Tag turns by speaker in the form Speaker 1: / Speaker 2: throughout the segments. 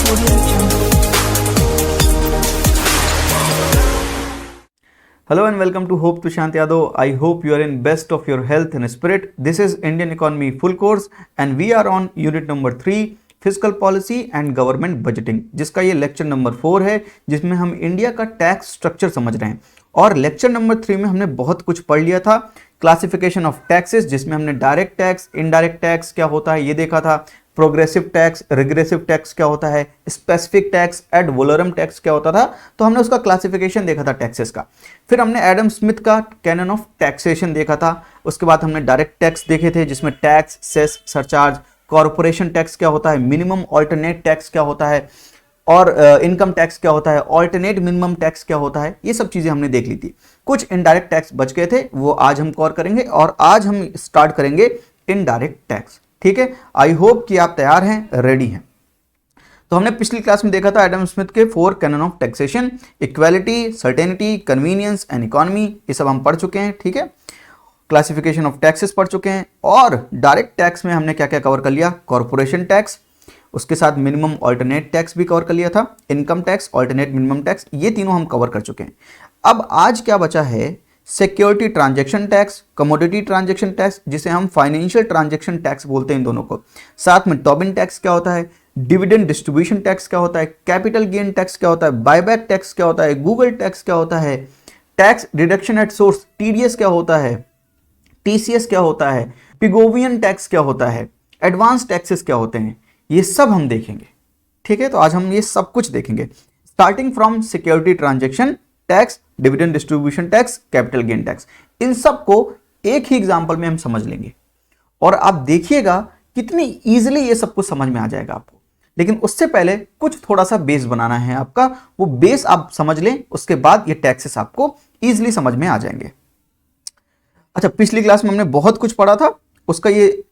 Speaker 1: Hello and welcome to Hope Tushant Yadav. I hope you are in best of your health and spirit. This is Indian Economy Full Course and we are on unit number 3 physical policy and government budgeting, जिसका ये lecture number 4 है, जिसमें हम India का tax structure समझ रहे हैं। और लेक्चर नंबर 3 में हमने बहुत कुछ पढ़ लिया था। क्लासिफिकेशन ऑफ टैक्सेस, जिसमें हमने डायरेक्ट टैक्स, इनडायरेक्ट टैक्स क्या होता है ये देखा था, प्रोग्रेसिव टैक्स, रिग्रेसिव टैक्स क्या होता है, स्पेसिफिक टैक्स, एड वोलोरम टैक्स क्या होता था, तो हमने उसका क्लासिफिकेशन देखा था टैक्सेस का। फिर हमने एडम स्मिथ का कैनन ऑफ टैक्सेशन देखा था। उसके बाद हमने डायरेक्ट टैक्स देखे थे, जिसमें tax, cess, surcharge, corporation tax क्या होता है, मिनिमम ऑल्टरनेट टैक्स क्या होता है, और इनकम टैक्स क्या होता है, ऑल्टरनेट मिनिमम टैक्स क्या होता है, ये सब चीजें हमने देख ली थी। कुछ इनडायरेक्ट टैक्स बच गए थे, वो आज हम कवर करेंगे और आज हम स्टार्ट करेंगे इनडायरेक्ट टैक्स। ठीक है, आई होप कि आप तैयार हैं, रेडी हैं। तो हमने पिछली क्लास में देखा था एडम स्मिथ के 4 canon of taxation, equality, certainty, convenience and economy, ये सब हम पढ़ चुके हैं। ठीक है, क्लासिफिकेशन ऑफ टैक्सेस पढ़ चुके हैं। और डायरेक्ट टैक्स में हमने क्या क्या कवर कर लिया, कॉर्पोरेशन टैक्स, उसके साथ मिनिमम ऑल्टरनेट टैक्स भी कवर कर लिया था, income tax, alternate minimum tax, ये तीनों हम कवर कर चुके हैं। अब आज क्या बचा है, security transaction tax, commodity transaction tax, जिसे हम फाइनेंशियल ट्रांजैक्शन टैक्स बोलते हैं इन दोनों को। साथ में टोबिन टैक्स क्या होता है, डिविडेंड डिस्ट्रीब्यूशन टैक्स क्या होता है, कैपिटल गेन टैक्स क्या होता है, बायबैक टैक्स क्या होता है, गूगल टैक्स क्या होता है, tax deduction at source, TDS क्या होता है, टीसीएस क्या होता है, पिगोवियन टैक्स क्या होता है, एडवांस टैक्सेस क्या होते हैं, ये सब हम देखेंगे। ठीक है, तो आज हम ये सब कुछ देखेंगे, starting from security transaction tax, dividend distribution tax, capital gain tax, इन सब को एक ही एग्जांपल में हम समझ लेंगे और आप देखिएगा कितनी इजीली ये सब कुछ समझ में आ जाएगा आपको। लेकिन उससे पहले कुछ थोड़ा सा बेस बनाना है आपका, वो बेस आप समझ लें, उसके बाद ये टैक्सेस आपको इजीली समझ में आ जाएंगे। अच्छा, पिछली क्लास में हमने बहुत कुछ पढ़ा था, उसका ये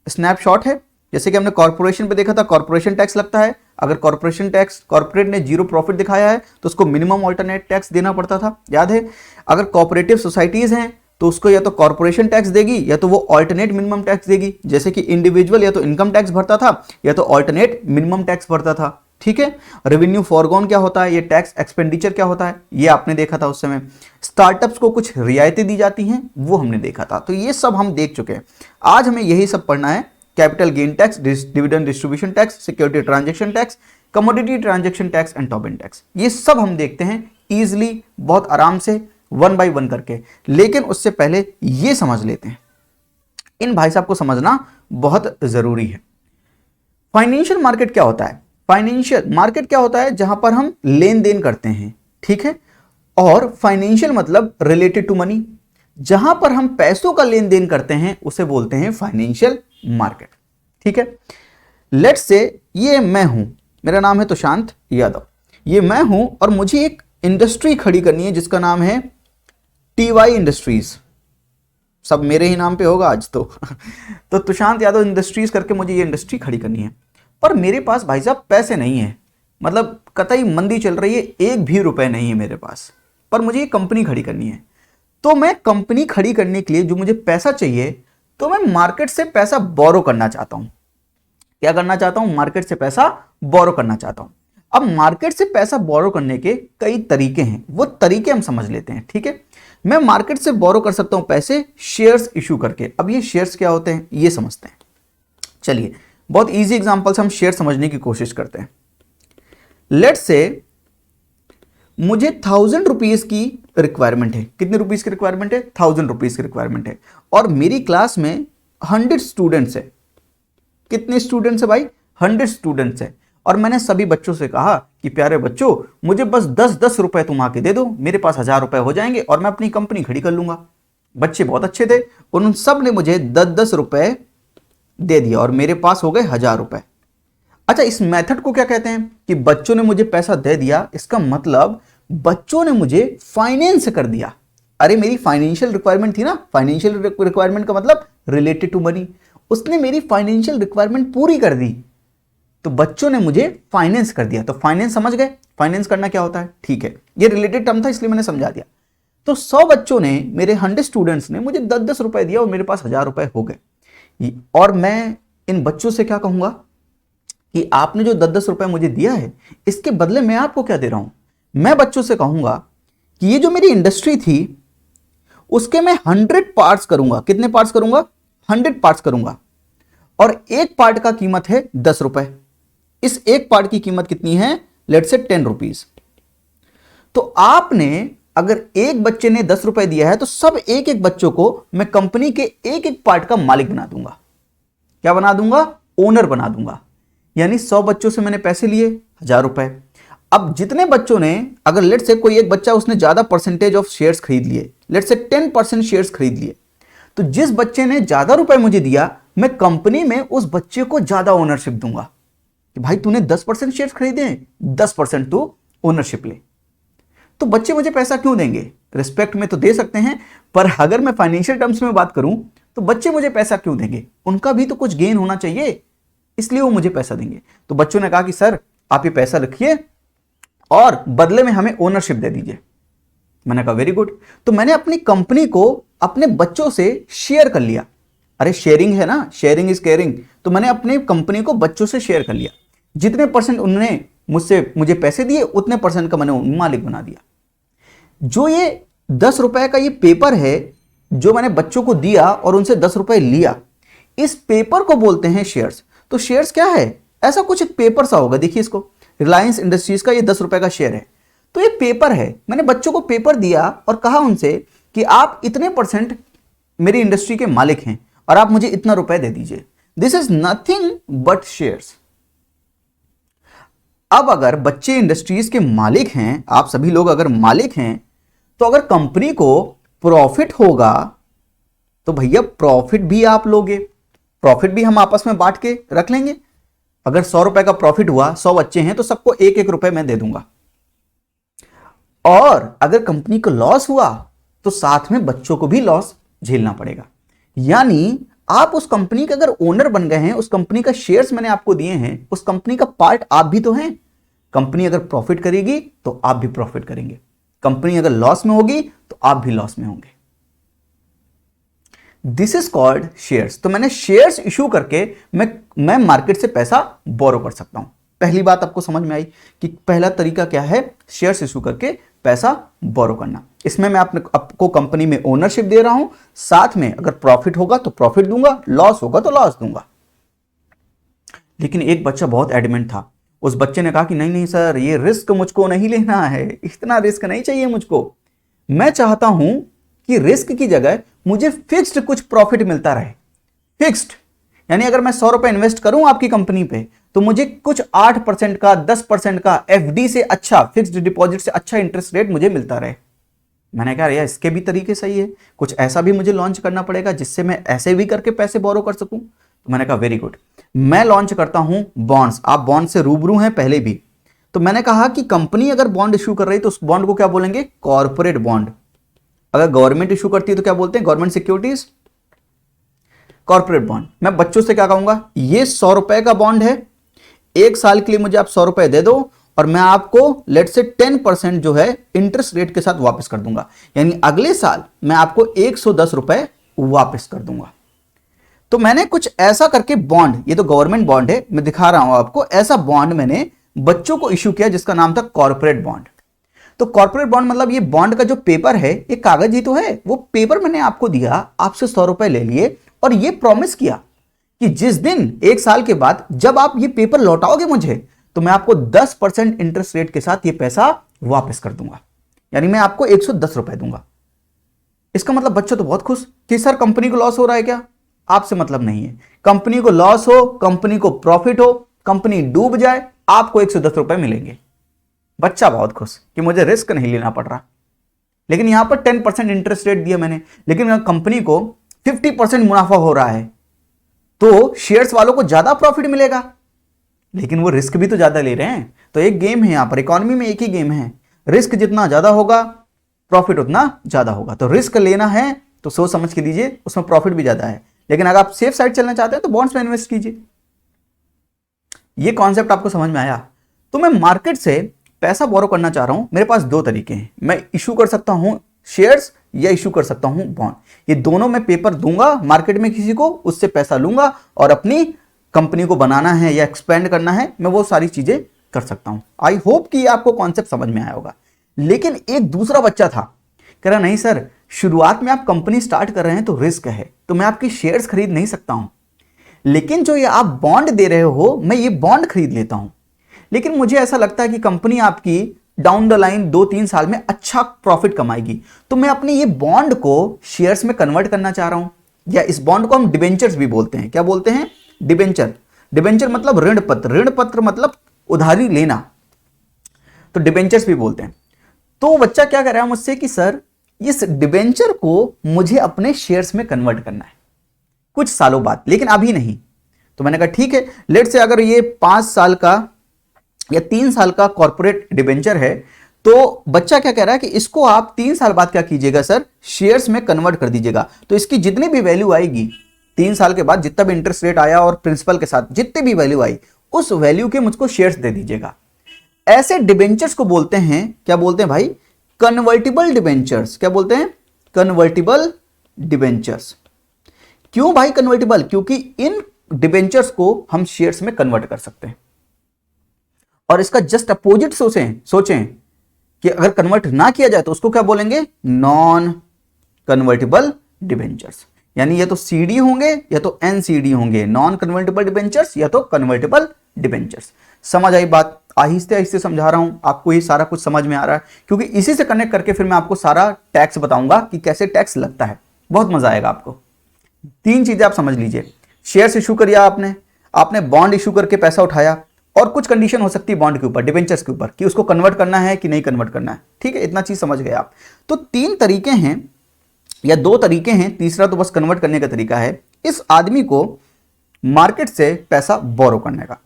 Speaker 1: स्नैपशॉट है। जैसे कि हमने कॉर्पोरेशन पे देखा था, कॉर्पोरेशन टैक्स लगता है। अगर कॉर्पोरेशन टैक्स, कॉर्पोरेट ने 0 प्रॉफिट दिखाया है तो उसको मिनिमम ऑल्टरनेट टैक्स देना पड़ता था, याद है। अगर कोऑपरेटिव सोसाइटीज हैं तो उसको या तो कॉर्पोरेशन टैक्स देगी या तो वो ऑल्टरनेट मिनिमम टैक्स देगी। जैसे कि इंडिविजुअल या तो इनकम टैक्स भरता था या तो ऑल्टरनेट मिनिमम टैक्स भरता था। ठीक है, रेवेन्यू फॉरगॉन क्या होता है, ये टैक्स एक्सपेंडिचर क्या होता है, ये आपने देखा था उस समय। स्टार्टअप्स को कुछ रियायतें दी जाती हैं, वो हमने देखा था। तो ये सब हम देख चुके हैं। आज हमें यही सब पढ़ना है, capital gain tax, dividend distribution tax, security transaction tax, commodity transaction tax and Tobin tax, ये सब हम देखते हैं इजीली, बहुत आराम से, 1 बाय 1 करके। लेकिन उससे पहले ये समझ लेते हैं, इन भाई साहब को समझना बहुत जरूरी है। फाइनेंशियल मार्केट क्या होता है, फाइनेंशियल मार्केट क्या होता है, जहां पर हम लेन देन करते हैं। ठीक है, और फाइनेंशियल मतलब रिलेटेड टू मनी, जहां पर हम पैसों का लेन देन करते हैं उसे बोलते हैं फाइनेंशियल मार्केट। ठीक है, लेट्स से ये मैं हूं, मेरा नाम है तुषांत यादव, ये मैं हूं और मुझे एक इंडस्ट्री खड़ी करनी है जिसका नाम है टीवाई इंडस्ट्रीज। सब मेरे ही नाम पे होगा आज तो तो तुषांत यादव इंडस्ट्रीज करके मुझे ये इंडस्ट्री खड़ी करनी है, पर मेरे पास भाई साहब पैसे नहीं है, मतलब कतई मंदी चल रही है, एक भी रुपए नहीं है मेरे पास, पर मुझे ये कंपनी खड़ी करनी है। तो मैं कंपनी खड़ी करने के लिए जो मुझे पैसा चाहिए, तो मैं मार्केट से पैसा बोरो करना चाहता हूं। क्या करना चाहता हूं, मार्केट से पैसा बोरो करना चाहता हूं। अब मार्केट से पैसा बोरो करने के कई तरीके हैं, वो तरीके हम समझ लेते हैं। ठीक है, मैं मार्केट से बोरो कर सकता हूं पैसे शेयर्स इशू करके। अब ये शेयर्स क्या होते हैं ये समझते हैं। चलिए, बहुत इजी एग्जांपल से हम शेयर समझने की कोशिश करते हैं। लेट्स से मुझे 1000 रुपीज की रिक्वायरमेंट है। कितने रुपीज की रिक्वायरमेंट है, 1000 रुपीज की रिक्वायरमेंट है। और मेरी क्लास में 100 स्टूडेंट्स है। कितने स्टूडेंट्स है भाई, 100 स्टूडेंट्स है। और मैंने सभी बच्चों से कहा कि प्यारे बच्चों, मुझे बस 10-10 रुपए तुम आके दे दो, मेरे पास 1000 रुपए हो जाएंगे और मैं अपनी कंपनी खड़ी कर लूंगा। बच्चे बहुत अच्छे थे, उन सब ने मुझे 10-10 रुपए दे दिया और मेरे पास हो गए 1000 रुपए। अच्छा, इस मेथड को क्या कहते हैं कि बच्चों ने मुझे पैसा दे दिया, इसका मतलब बच्चों ने मुझे फाइनेंस कर दिया। अरे मेरी फाइनेंशियल रिक्वायरमेंट थी ना, फाइनेंशियल रिक्वायरमेंट का मतलब रिलेटेड टू मनी, उसने मेरी फाइनेंशियल रिक्वायरमेंट पूरी कर दी, तो बच्चों ने मुझे फाइनेंस कर दिया। तो फाइनेंस समझ गए, फाइनेंस करना क्या होता है। ठीक है, ये रिलेटेड टर्म था इसलिए मैंने समझा दिया। तो 100 बच्चों ने, मेरे 100 स्टूडेंट्स ने मुझे 10-10 रुपए दिया और मेरे पास 1000 रुपए हो गए। और मैं इन बच्चों से क्या कहूंगा, कि आपने जो 10-10 रुपए मुझे दिया है, इसके बदले मैं आपको क्या दे रहा हूं। मैं बच्चों से कहूंगा कि ये जो मेरी इंडस्ट्री थी उसके मैं 100 पार्ट्स करूंगा। कितने पार्ट्स करूंगा? 100 पार्ट्स करूंगा, और एक पार्ट का कीमत है 10 रुपए। इस एक पार्ट की कीमत कितनी है? Let's say 10 rupees. तो आपने अगर एक बच्चे ने 10 रुपए दिया है तो सब एक एक बच्चों को मैं कंपनी के एक एक पार्ट का मालिक बना दूंगा। क्या बना दूंगा? ओनर बना दूंगा। यानी 100 बच्चों से मैंने पैसे लिए 1000 रुपए। अब जितने बच्चों ने, अगर लेट्स से कोई एक बच्चा उसने ज्यादा परसेंटेज ऑफ शेयर्स खरीद लिए, लेट्स से 10% शेयर्स खरीद लिए, तो जिस बच्चे ने ज्यादा रुपए मुझे दिया, मैं कंपनी में उस बच्चे को ज्यादा ओनरशिप दूंगा कि भाई तूने 10% शेयर्स खरीदे हैं, 10% तू ओनरशिप ले। तो बच्चे मुझे पैसा क्यों देंगे? रिस्पेक्ट में तो दे सकते हैं, पर अगर मैं फाइनेंशियल टर्म्स में बात करूं तो बच्चे मुझे पैसा क्यों देंगे? उनका भी तो कुछ गेन होना चाहिए, इसलिए वो मुझे पैसा देंगे। तो बच्चों ने कहा कि सर आप ये पैसा रखिए और बदले में हमें ओनरशिप दे दीजिए। मैंने कहा वेरी गुड। तो मैंने अपनी कंपनी को अपने बच्चों से शेयर कर लिया। अरे शेयरिंग है ना, शेयरिंग इज केयरिंग। तो मैंने अपनी कंपनी को बच्चों से शेयर कर लिया। जितने परसेंट उन्होंने मुझे पैसे दिए, उतने परसेंट का मैंने मालिक बना दिया। जो ये 10 रुपए का ये पेपर है जो मैंने बच्चों को दिया और उनसे 10 रुपए लिया, इस पेपर को बोलते हैं शेयर्स। तो शेयर्स क्या है? ऐसा कुछ एक पेपर सा होगा। देखिए इसको, रिलायंस इंडस्ट्रीज का ये 10 रुपए का शेयर है, तो ये पेपर है। मैंने बच्चों को पेपर दिया और कहा उनसे कि आप इतने परसेंट मेरी इंडस्ट्री के मालिक हैं और आप मुझे इतना रुपए दे दीजिए। This is nothing but shares. अब अगर बच्चे इंडस्ट्रीज के मालिक हैं, आप सभी लोग अगर मालिक हैं, तो अगर कंपनी को प्रॉफिट होगा तो भैया प्रॉफिट भी आप लोगे, प्रॉफिट भी हम आपस में बांट के रख लेंगे। अगर 100 रुपए का प्रॉफिट हुआ, 100 बच्चे हैं तो सबको एक एक रुपए मैं दे दूंगा। और अगर कंपनी को लॉस हुआ तो साथ में बच्चों को भी लॉस झेलना पड़ेगा। यानी आप उस कंपनी के अगर ओनर बन गए हैं, उस कंपनी का शेयर्स मैंने आपको दिए हैं, उस कंपनी का पार्ट आप भी तो हैं। कंपनी अगर प्रॉफिट करेगी तो आप भी प्रॉफिट करेंगे, कंपनी अगर लॉस में होगी तो आप भी लॉस में होंगे। This is called shares. तो मैंने शेयर्स इशू करके मैं मार्केट से पैसा बोरो कर सकता हूं। पहली बात आपको समझ में आई कि पहला तरीका क्या है? शेयर्स इशू करके पैसा बोरो करना। इसमें मैं आपको कंपनी में ओनरशिप दे रहा हूं, साथ में अगर प्रॉफिट होगा तो प्रॉफिट दूंगा, लॉस होगा तो लॉस दूंगा। लेकिन एक बच्चा बहुत एडमेंट था। उस बच्चे ने कहा कि नहीं नहीं सर, ये रिस्क मुझको नहीं लेना है, इतना रिस्क नहीं चाहिए मुझको। मैं चाहता हूं कि रिस्क की जगह मुझे फिक्स्ड कुछ प्रॉफिट मिलता रहे। फिक्स्ड यानी अगर मैं 100 रुपए इन्वेस्ट करूं आपकी कंपनी पे तो मुझे कुछ 8% का, 10% का एफडी से अच्छा, फिक्स्ड डिपॉजिट से अच्छा इंटरेस्ट रेट मुझे मिलता रहे। मैंने कहा यार इसके भी तरीके सही है, कुछ ऐसा भी मुझे लॉन्च करना पड़ेगा जिससे मैं ऐसे भी करके पैसे बोरो कर सकूं। तो मैंने कहा वेरी गुड, मैं लॉन्च करता हूं बॉन्ड्स। आप बॉन्ड से रूबरू हैं पहले भी। तो मैंने कहा कि कंपनी अगर बॉन्ड इशू कर रही है तो उस बॉन्ड को क्या बोलेंगे? Corporate bond. अगर गवर्नमेंट इशू करती है तो क्या बोलते हैं? Government securities, corporate bond. मैं बच्चों से क्या कहूंगा? ये 100 रुपए का बॉन्ड है, एक साल के लिए मुझे आप 100 रुपए दे दो और मैं आपको लेट से 10% जो है इंटरेस्ट रेट के साथ वापस कर दूंगा। यानी अगले साल मैं आपको 110 रुपए वापस कर दूंगा। तो मैंने कुछ ऐसा करके बॉन्ड, ये तो गवर्नमेंट बॉन्ड है, मैं दिखा रहा हूं आपको, ऐसा बॉन्ड मैंने बच्चों को इश्यू किया जिसका नाम था कॉर्पोरेट बॉन्ड। तो कॉर्पोरेट बॉन्ड मतलब ये बॉन्ड का जो पेपर है, ये कागज ही तो है। वो पेपर मैंने आपको दिया, आपसे 100 रुपए ले लिए और ये प्रॉमिस किया कि जिस दिन, एक साल के बाद जब आप ये पेपर लौटाओगे मुझे, तो मैं आपको 10% इंटरेस्ट रेट के साथ ये पैसा वापस कर दूंगा। यानी मैं आपको 110 रुपए दूंगा। इसका मतलब बच्चे तो बहुत खुश कि सर कंपनी को लॉस हो रहा है क्या? आपसे मतलब नहीं है। कंपनी को लॉस हो, कंपनी को प्रॉफिट हो, कंपनी डूब जाए, आपको 110 रुपए मिलेंगे। बच्चा बहुत खुश कि मुझे रिस्क नहीं लेना पड़ रहा। लेकिन यहां पर 10% इंटरेस्ट रेट दिया मैंने, लेकिन कंपनी को 50% मुनाफा हो रहा है तो शेयर्स वालों को ज्यादा प्रॉफिट मिलेगा, लेकिन वो रिस्क भी तो ज्यादा ले रहे हैं। तो एक गेम है यहां पर, इकोनॉमी में एक ही गेम है, रिस्क जितना ज्यादा होगा प्रॉफिट उतना ज्यादा होगा। तो रिस्क लेना है तो सोच समझ के लीजिए, उसमें प्रॉफिट भी ज्यादा है। लेकिन अगर आप सेफ साइड चलना चाहते हैं तो बॉन्ड्स में इन्वेस्ट कीजिए। ये कॉन्सेप्ट आपको समझ में आया? तो मैं मार्केट से पैसा बोरो करना चाह रहा हूं, मेरे पास दो तरीके हैं। मैं इशू कर सकता हूं शेयर्स या इशू कर सकता हूं बॉन्ड। ये दोनों मैं पेपर दूंगा मार्केट में किसी को, उससे पैसा लूंगा और अपनी कंपनी को बनाना है या एक्सपेंड करना है, मैं वो सारी चीजें कर सकता हूं। आई होप कि आपको कॉन्सेप्ट समझ में आया होगा। लेकिन एक दूसरा बच्चा था, कह रहा नहीं सर, शुरुआत में आप कंपनी स्टार्ट कर रहे हैं तो रिस्क है, तो मैं आपके शेयर्स खरीद नहीं सकता हूं, लेकिन जो ये आप बॉन्ड दे रहे हो मैं ये बॉन्ड खरीद लेता हूं। लेकिन मुझे ऐसा लगता है कि कंपनी आपकी डाउन द लाइन 2-3 साल में अच्छा प्रॉफिट कमाएगी, तो मैं अपने ये बॉन्ड को शेयर्स में कन्वर्ट करना चाह रहा हूं। या इस बॉन्ड को हम डिबेंचर्स भी बोलते हैं। क्या बोलते हैं? डिबेंचर। डिबेंचर मतलब ऋण पत्र, ऋण पत्र मतलब उधारी लेना, तो डिबेंचर्स भी बोलते हैं। तो बच्चा क्या कर रहा है मुझसे कि सर इस डिबेंचर को मुझे अपने शेयर्स में कन्वर्ट करना है कुछ सालों बाद, लेकिन अभी नहीं। तो मैंने कहा ठीक है, लेट से अगर ये 5 साल का या 3 साल का कॉर्पोरेट डिबेंचर है, तो बच्चा क्या कह रहा है कि इसको आप 3 साल बाद क्या कीजिएगा सर, शेयर्स में कन्वर्ट कर दीजिएगा। तो इसकी जितनी भी वैल्यू आएगी 3 साल के बाद, जितना भी इंटरेस्ट रेट आया और प्रिंसिपल के साथ जितनी भी वैल्यू आई, उस वैल्यू के मुझको शेयर्स दे दीजिएगा। ऐसे डिबेंचर्स को बोलते हैं, क्या बोलते हैं भाई? Convertible debentures. क्या बोलते हैं? Convertible debentures. क्यों भाई कन्वर्टिबल? क्योंकि इन डिबेंचर्स को हम शेयर्स में कन्वर्ट कर सकते हैं। और इसका जस्ट अपोजिट सोचें कि अगर कन्वर्ट ना किया जाए तो उसको क्या बोलेंगे? Non convertible debentures. यानी या तो सीडी होंगे या तो एनसीडी होंगे, नॉन कन्वर्टिबल डिबेंचर्स या तो कन्वर्टिबल डिबेंचर्स। समझ आई बात? आहिस्ते आहिस्ते समझा रहा हूं, आपको ये सारा कुछ समझ में आ रहा है, क्योंकि इसी से कनेक्ट करके फिर मैं आपको सारा टैक्स बताऊंगा कि कैसे टैक्स लगता है। बहुत मजा आएगा आपको। 3 चीजें आप समझ लीजिए। शेयर्स इशू किया आपने बॉन्ड इशू करके पैसा उठाया, और कुछ कंडीशन हो सकती है बॉन्ड के ऊपर, डिबेंचर्स के ऊपर, कि उसको कन्वर्ट करना है कि नहीं कन्वर्ट करना है। ठीक है, इतना चीज समझ गए आप। तो 3 तरीके हैं या 2 तरीके हैं, तीसरा तो बस कन्वर्ट करने का तरीका है इस आदमी को मार्केट से पैसा बोरो करने का।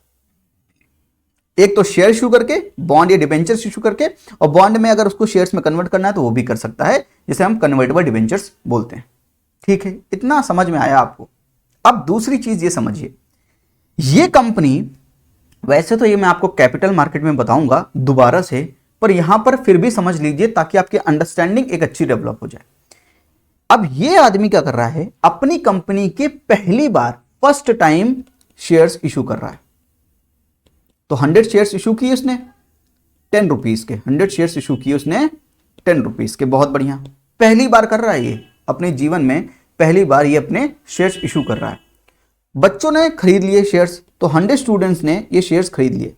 Speaker 1: एक तो शेयर इशू करके, बॉन्ड या डिबेंचर्स इशू करके, और बॉन्ड में अगर उसको शेयर्स में कन्वर्ट करना है तो वो भी कर सकता है, जिसे हम कन्वर्टेबल डिबेंचर्स बोलते हैं। ठीक है, इतना समझ में आया आपको? अब दूसरी चीज ये समझिए, ये कंपनी, वैसे तो ये मैं आपको कैपिटल मार्केट में बताऊंगा दोबारा से, पर यहां पर फिर भी समझ लीजिए ताकि आपकी अंडरस्टैंडिंग एक अच्छी डेवलप हो जाए। अब ये आदमी क्या कर रहा है, अपनी कंपनी के पहली बार फर्स्ट टाइम शेयर्स इशू कर रहा है। तो 100 शेयर्स इशू किए उसने 10 रुपीज के, 100 शेयर्स इशू किए उसने 10 रुपीज के। बहुत बढ़िया, पहली बार कर रहा है ये अपने जीवन में, पहली बार ये अपने शेयर्स इशू कर रहा है। बच्चों ने खरीद लिए शेयर्स, तो 100 स्टूडेंट्स ने ये शेयर्स खरीद लिए।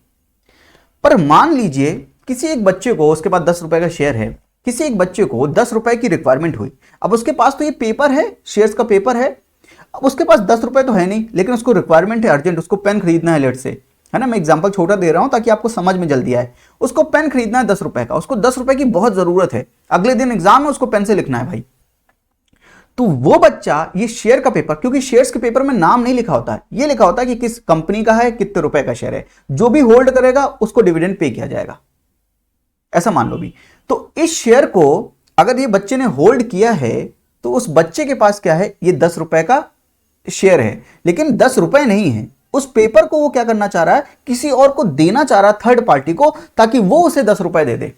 Speaker 1: पर मान लीजिए किसी एक बच्चे को, उसके पास 10 रुपए का शेयर है, किसी एक बच्चे को 10 रुपए की रिक्वायरमेंट हुई। अब उसके पास तो ये पेपर है, शेयर्स का पेपर है, अब उसके पास 10 रुपए तो है नहीं, लेकिन उसको रिक्वायरमेंट है अर्जेंट, उसको पेन खरीदना है, लेट से, है ना, मैं एग्जांपल छोटा दे रहा हूं ताकि आपको समझ में जल्दी आए। उसको पेन खरीदना है 10 रुपए का, उसको 10 रुपए की बहुत जरूरत है, अगले दिन एग्जाम है, उसको पेन से लिखना है भाई। तो वो बच्चा ये शेयर का पेपर, क्योंकि शेयर्स के पेपर में नाम नहीं लिखा होता है, ये लिखा होता है कि किस कंपनी का है, कितने रुपए का शेयर है, जो भी होल्ड करेगा उसको डिविडेंड पे किया जाएगा, ऐसा मान लो भी। तो इस शेयर को अगर ये बच्चे ने होल्ड किया है, तो उस बच्चे के पास क्या है, ये 10 रुपए का शेयर है, लेकिन 10 रुपए नहीं है। उस पेपर को वो क्या करना चाह रहा है, किसी और को देना चाह रहा है, थर्ड पार्टी को, ताकि वो उसे 10 रुपए दे दे।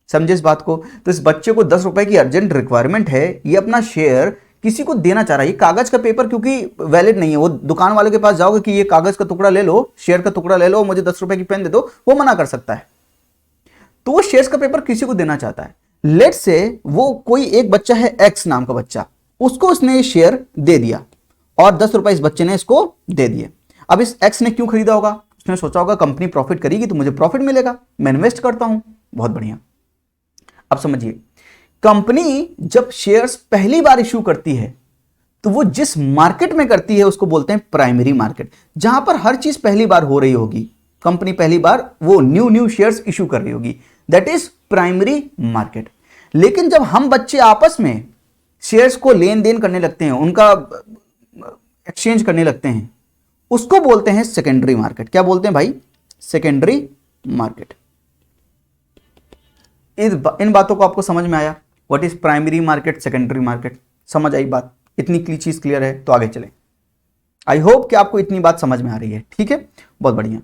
Speaker 1: समझे इस बात को? तो इस बच्चे को 10 रुपए की अर्जेंट रिक्वायरमेंट है, ये अपना शेयर किसी को देना चाह रहा है। ये कागज का पेपर क्योंकि वैलिड नहीं है, वो दुकान वाले के पास जाओगे कि ये कागज का टुकड़ा ले लो, शेयर का टुकड़ा ले लो, मुझे 10 रुपए की पेन दे दो, वो मना कर सकता है। तो वो शेयर्स का पेपर किसी को देना चाहता है। लेट से वो कोई एक बच्चा है, एक्स नाम का बच्चा, उसको उसने शेयर दे दिया और 10 रुपए इस बच्चे ने इसको दे दिए। अब इस एक्स ने क्यों खरीदा होगा? उसने सोचा होगा कंपनी प्रॉफिट करेगी तो मुझे प्रॉफिट मिलेगा, मैं इन्वेस्ट करता हूं। बहुत बढ़िया। अब समझिए, कंपनी जब शेयर्स पहली बार इशू करती है तो वो जिस मार्केट में करती है उसको बोलते हैं प्राइमरी मार्केट, जहां पर हर चीज पहली बार हो रही होगी। कंपनी पहली बार वो न्यू शेयर्स इशू कर रही होगी, दैट इज प्राइमरी मार्केट। लेकिन जब हम बच्चे आपस में शेयर्स को लेन देन करने लगते हैं, उनका एक्सचेंज करने लगते हैं, उसको बोलते हैं सेकेंडरी मार्केट। क्या बोलते हैं भाई? Secondary market. इन बातों को आपको समझ में आया? What is primary market, secondary market? समझ आई बात? इतनी चीज क्लियर है तो आगे चलें। आई होप कि आपको इतनी बात समझ में आ रही है। ठीक है, बहुत बढ़िया।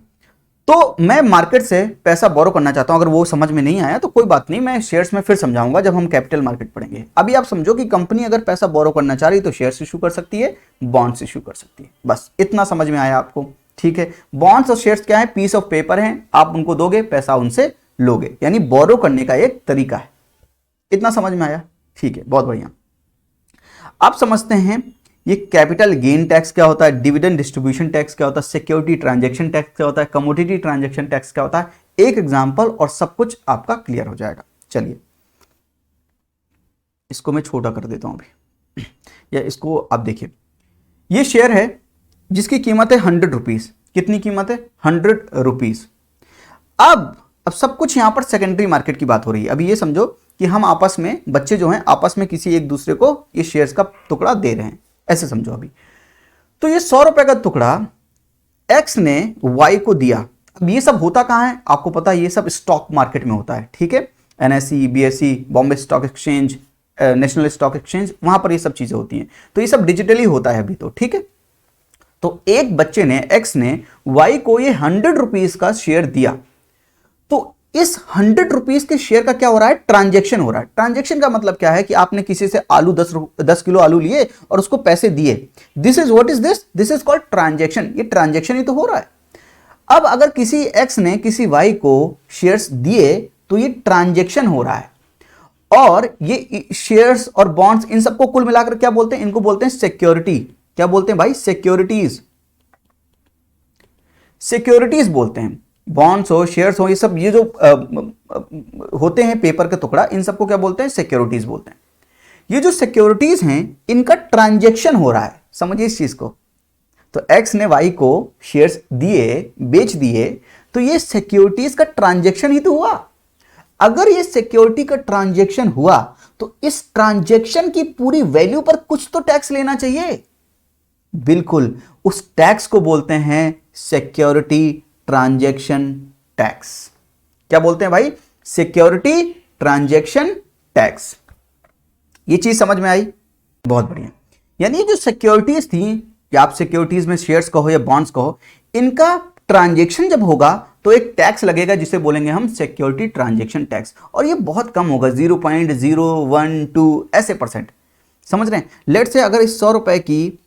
Speaker 1: तो मैं मार्केट से पैसा बोरो करना चाहता हूं, अगर वो समझ में नहीं आया तो कोई बात नहीं, मैं शेयर्स में फिर समझाऊंगा जब हम कैपिटल मार्केट पढ़ेंगे। अभी आप समझो कि कंपनी अगर पैसा बोरो करना चाह रही तो शेयर्स इशू कर सकती है, बॉन्ड्स इशू कर सकती है। बस इतना समझ में आया आपको? ठीक है, बॉन्ड्स और शेयर्स क्या है? पीस ऑफ पेपर है, आप उनको दोगे, पैसा उनसे लोगे, यानी बोरो करने का एक तरीका है। इतना समझ में आया? ठीक है, बहुत बढ़िया। आप समझते हैं ये कैपिटल गेन टैक्स क्या होता है, डिविडेंड डिस्ट्रीब्यूशन टैक्स क्या होता है, सिक्योरिटी ट्रांजैक्शन टैक्स क्या होता है, कमोडिटी ट्रांजैक्शन टैक्स क्या होता है, एक एग्जांपल और सब कुछ आपका क्लियर हो जाएगा। चलिए इसको मैं छोटा कर देता हूं अभी, या इसको आप देखिए, ये शेयर है जिसकी कीमत है 100 रुपीज। कितनी कीमत है? 100 रुपीज। अब सब कुछ यहां पर सेकेंडरी मार्केट की बात हो रही है। अभी ये समझो कि हम आपस में, बच्चे जो हैं आपस में किसी एक दूसरे को ये शेयर्स का टुकड़ा दे रहे हैं, ऐसे समझो। अभी तो ये 100 रुपए का टुकड़ा एक्स ने वाई को दिया। अब ये सब होता कहां है? आपको पता है ये सब स्टॉक मार्केट में होता है, ठीक है, NSE, BSE, Bombay stock exchange, national stock exchange, वहां पर ये सब चीजें होती हैं। तो ये सब डिजिटली होता है अभी तो, ठीक है। तो एक बच्चे ने, एक्स ने वाई को ये 100 रुपीज का शेयर दिया। तो इस 100 रुपीज के शेयर का क्या हो रहा है? ट्रांजैक्शन हो रहा है। ट्रांजैक्शन का मतलब क्या है कि आपने किसी से आलू 10 किलो आलू लिए और उसको पैसे दिए। This is what is this? This is called transaction. ये ट्रांजैक्शन ही तो हो रहा है। अब अगर किसी एक्स ने किसी वाई को शेयर्स दिए तो ये ट्रांजैक्शन हो रहा है। और ये शेयर्स और बॉन्ड्स, इन सबको कुल मिलाकर क्या बोलते हैं? इनको बोलते हैं सिक्योरिटी। क्या बोलते हैं भाई? सिक्योरिटीज। सिक्योरिटीज बोलते हैं। बॉन्ड्स हो, शेयर्स हो, ये सब, ये जो होते हैं पेपर के टुकड़ा, इन सबको क्या बोलते हैं? सिक्योरिटीज बोलते हैं। ये जो सिक्योरिटीज हैं इनका ट्रांजैक्शन हो रहा है, समझिए इस चीज को। तो एक्स ने वाई को शेयर्स दिए, बेच दिए, तो ये सिक्योरिटीज का ट्रांजैक्शन ही तो हुआ। अगर ये सिक्योरिटी का ट्रांजैक्शन हुआ तो इस ट्रांजैक्शन की पूरी वैल्यू पर कुछ तो टैक्स लेना चाहिए। बिल्कुल, उस टैक्स को बोलते हैं सिक्योरिटी ट्रांजैक्शन टैक्स। क्या बोलते हैं भाई? Security transaction tax. ये चीज समझ में आई? बहुत बढ़िया। यानी जो सिक्योरिटीज थी, या आप सिक्योरिटीज में शेयर्स कहो या बॉन्ड्स कहो, इनका ट्रांजैक्शन जब होगा तो एक टैक्स लगेगा जिसे बोलेंगे हम सिक्योरिटी ट्रांजैक्शन टैक्स। और ये बहुत कम होगा, 0.012 ऐसे परसेंट। समझ रहे हैं? लेट से अगर इस 100 रुपए की,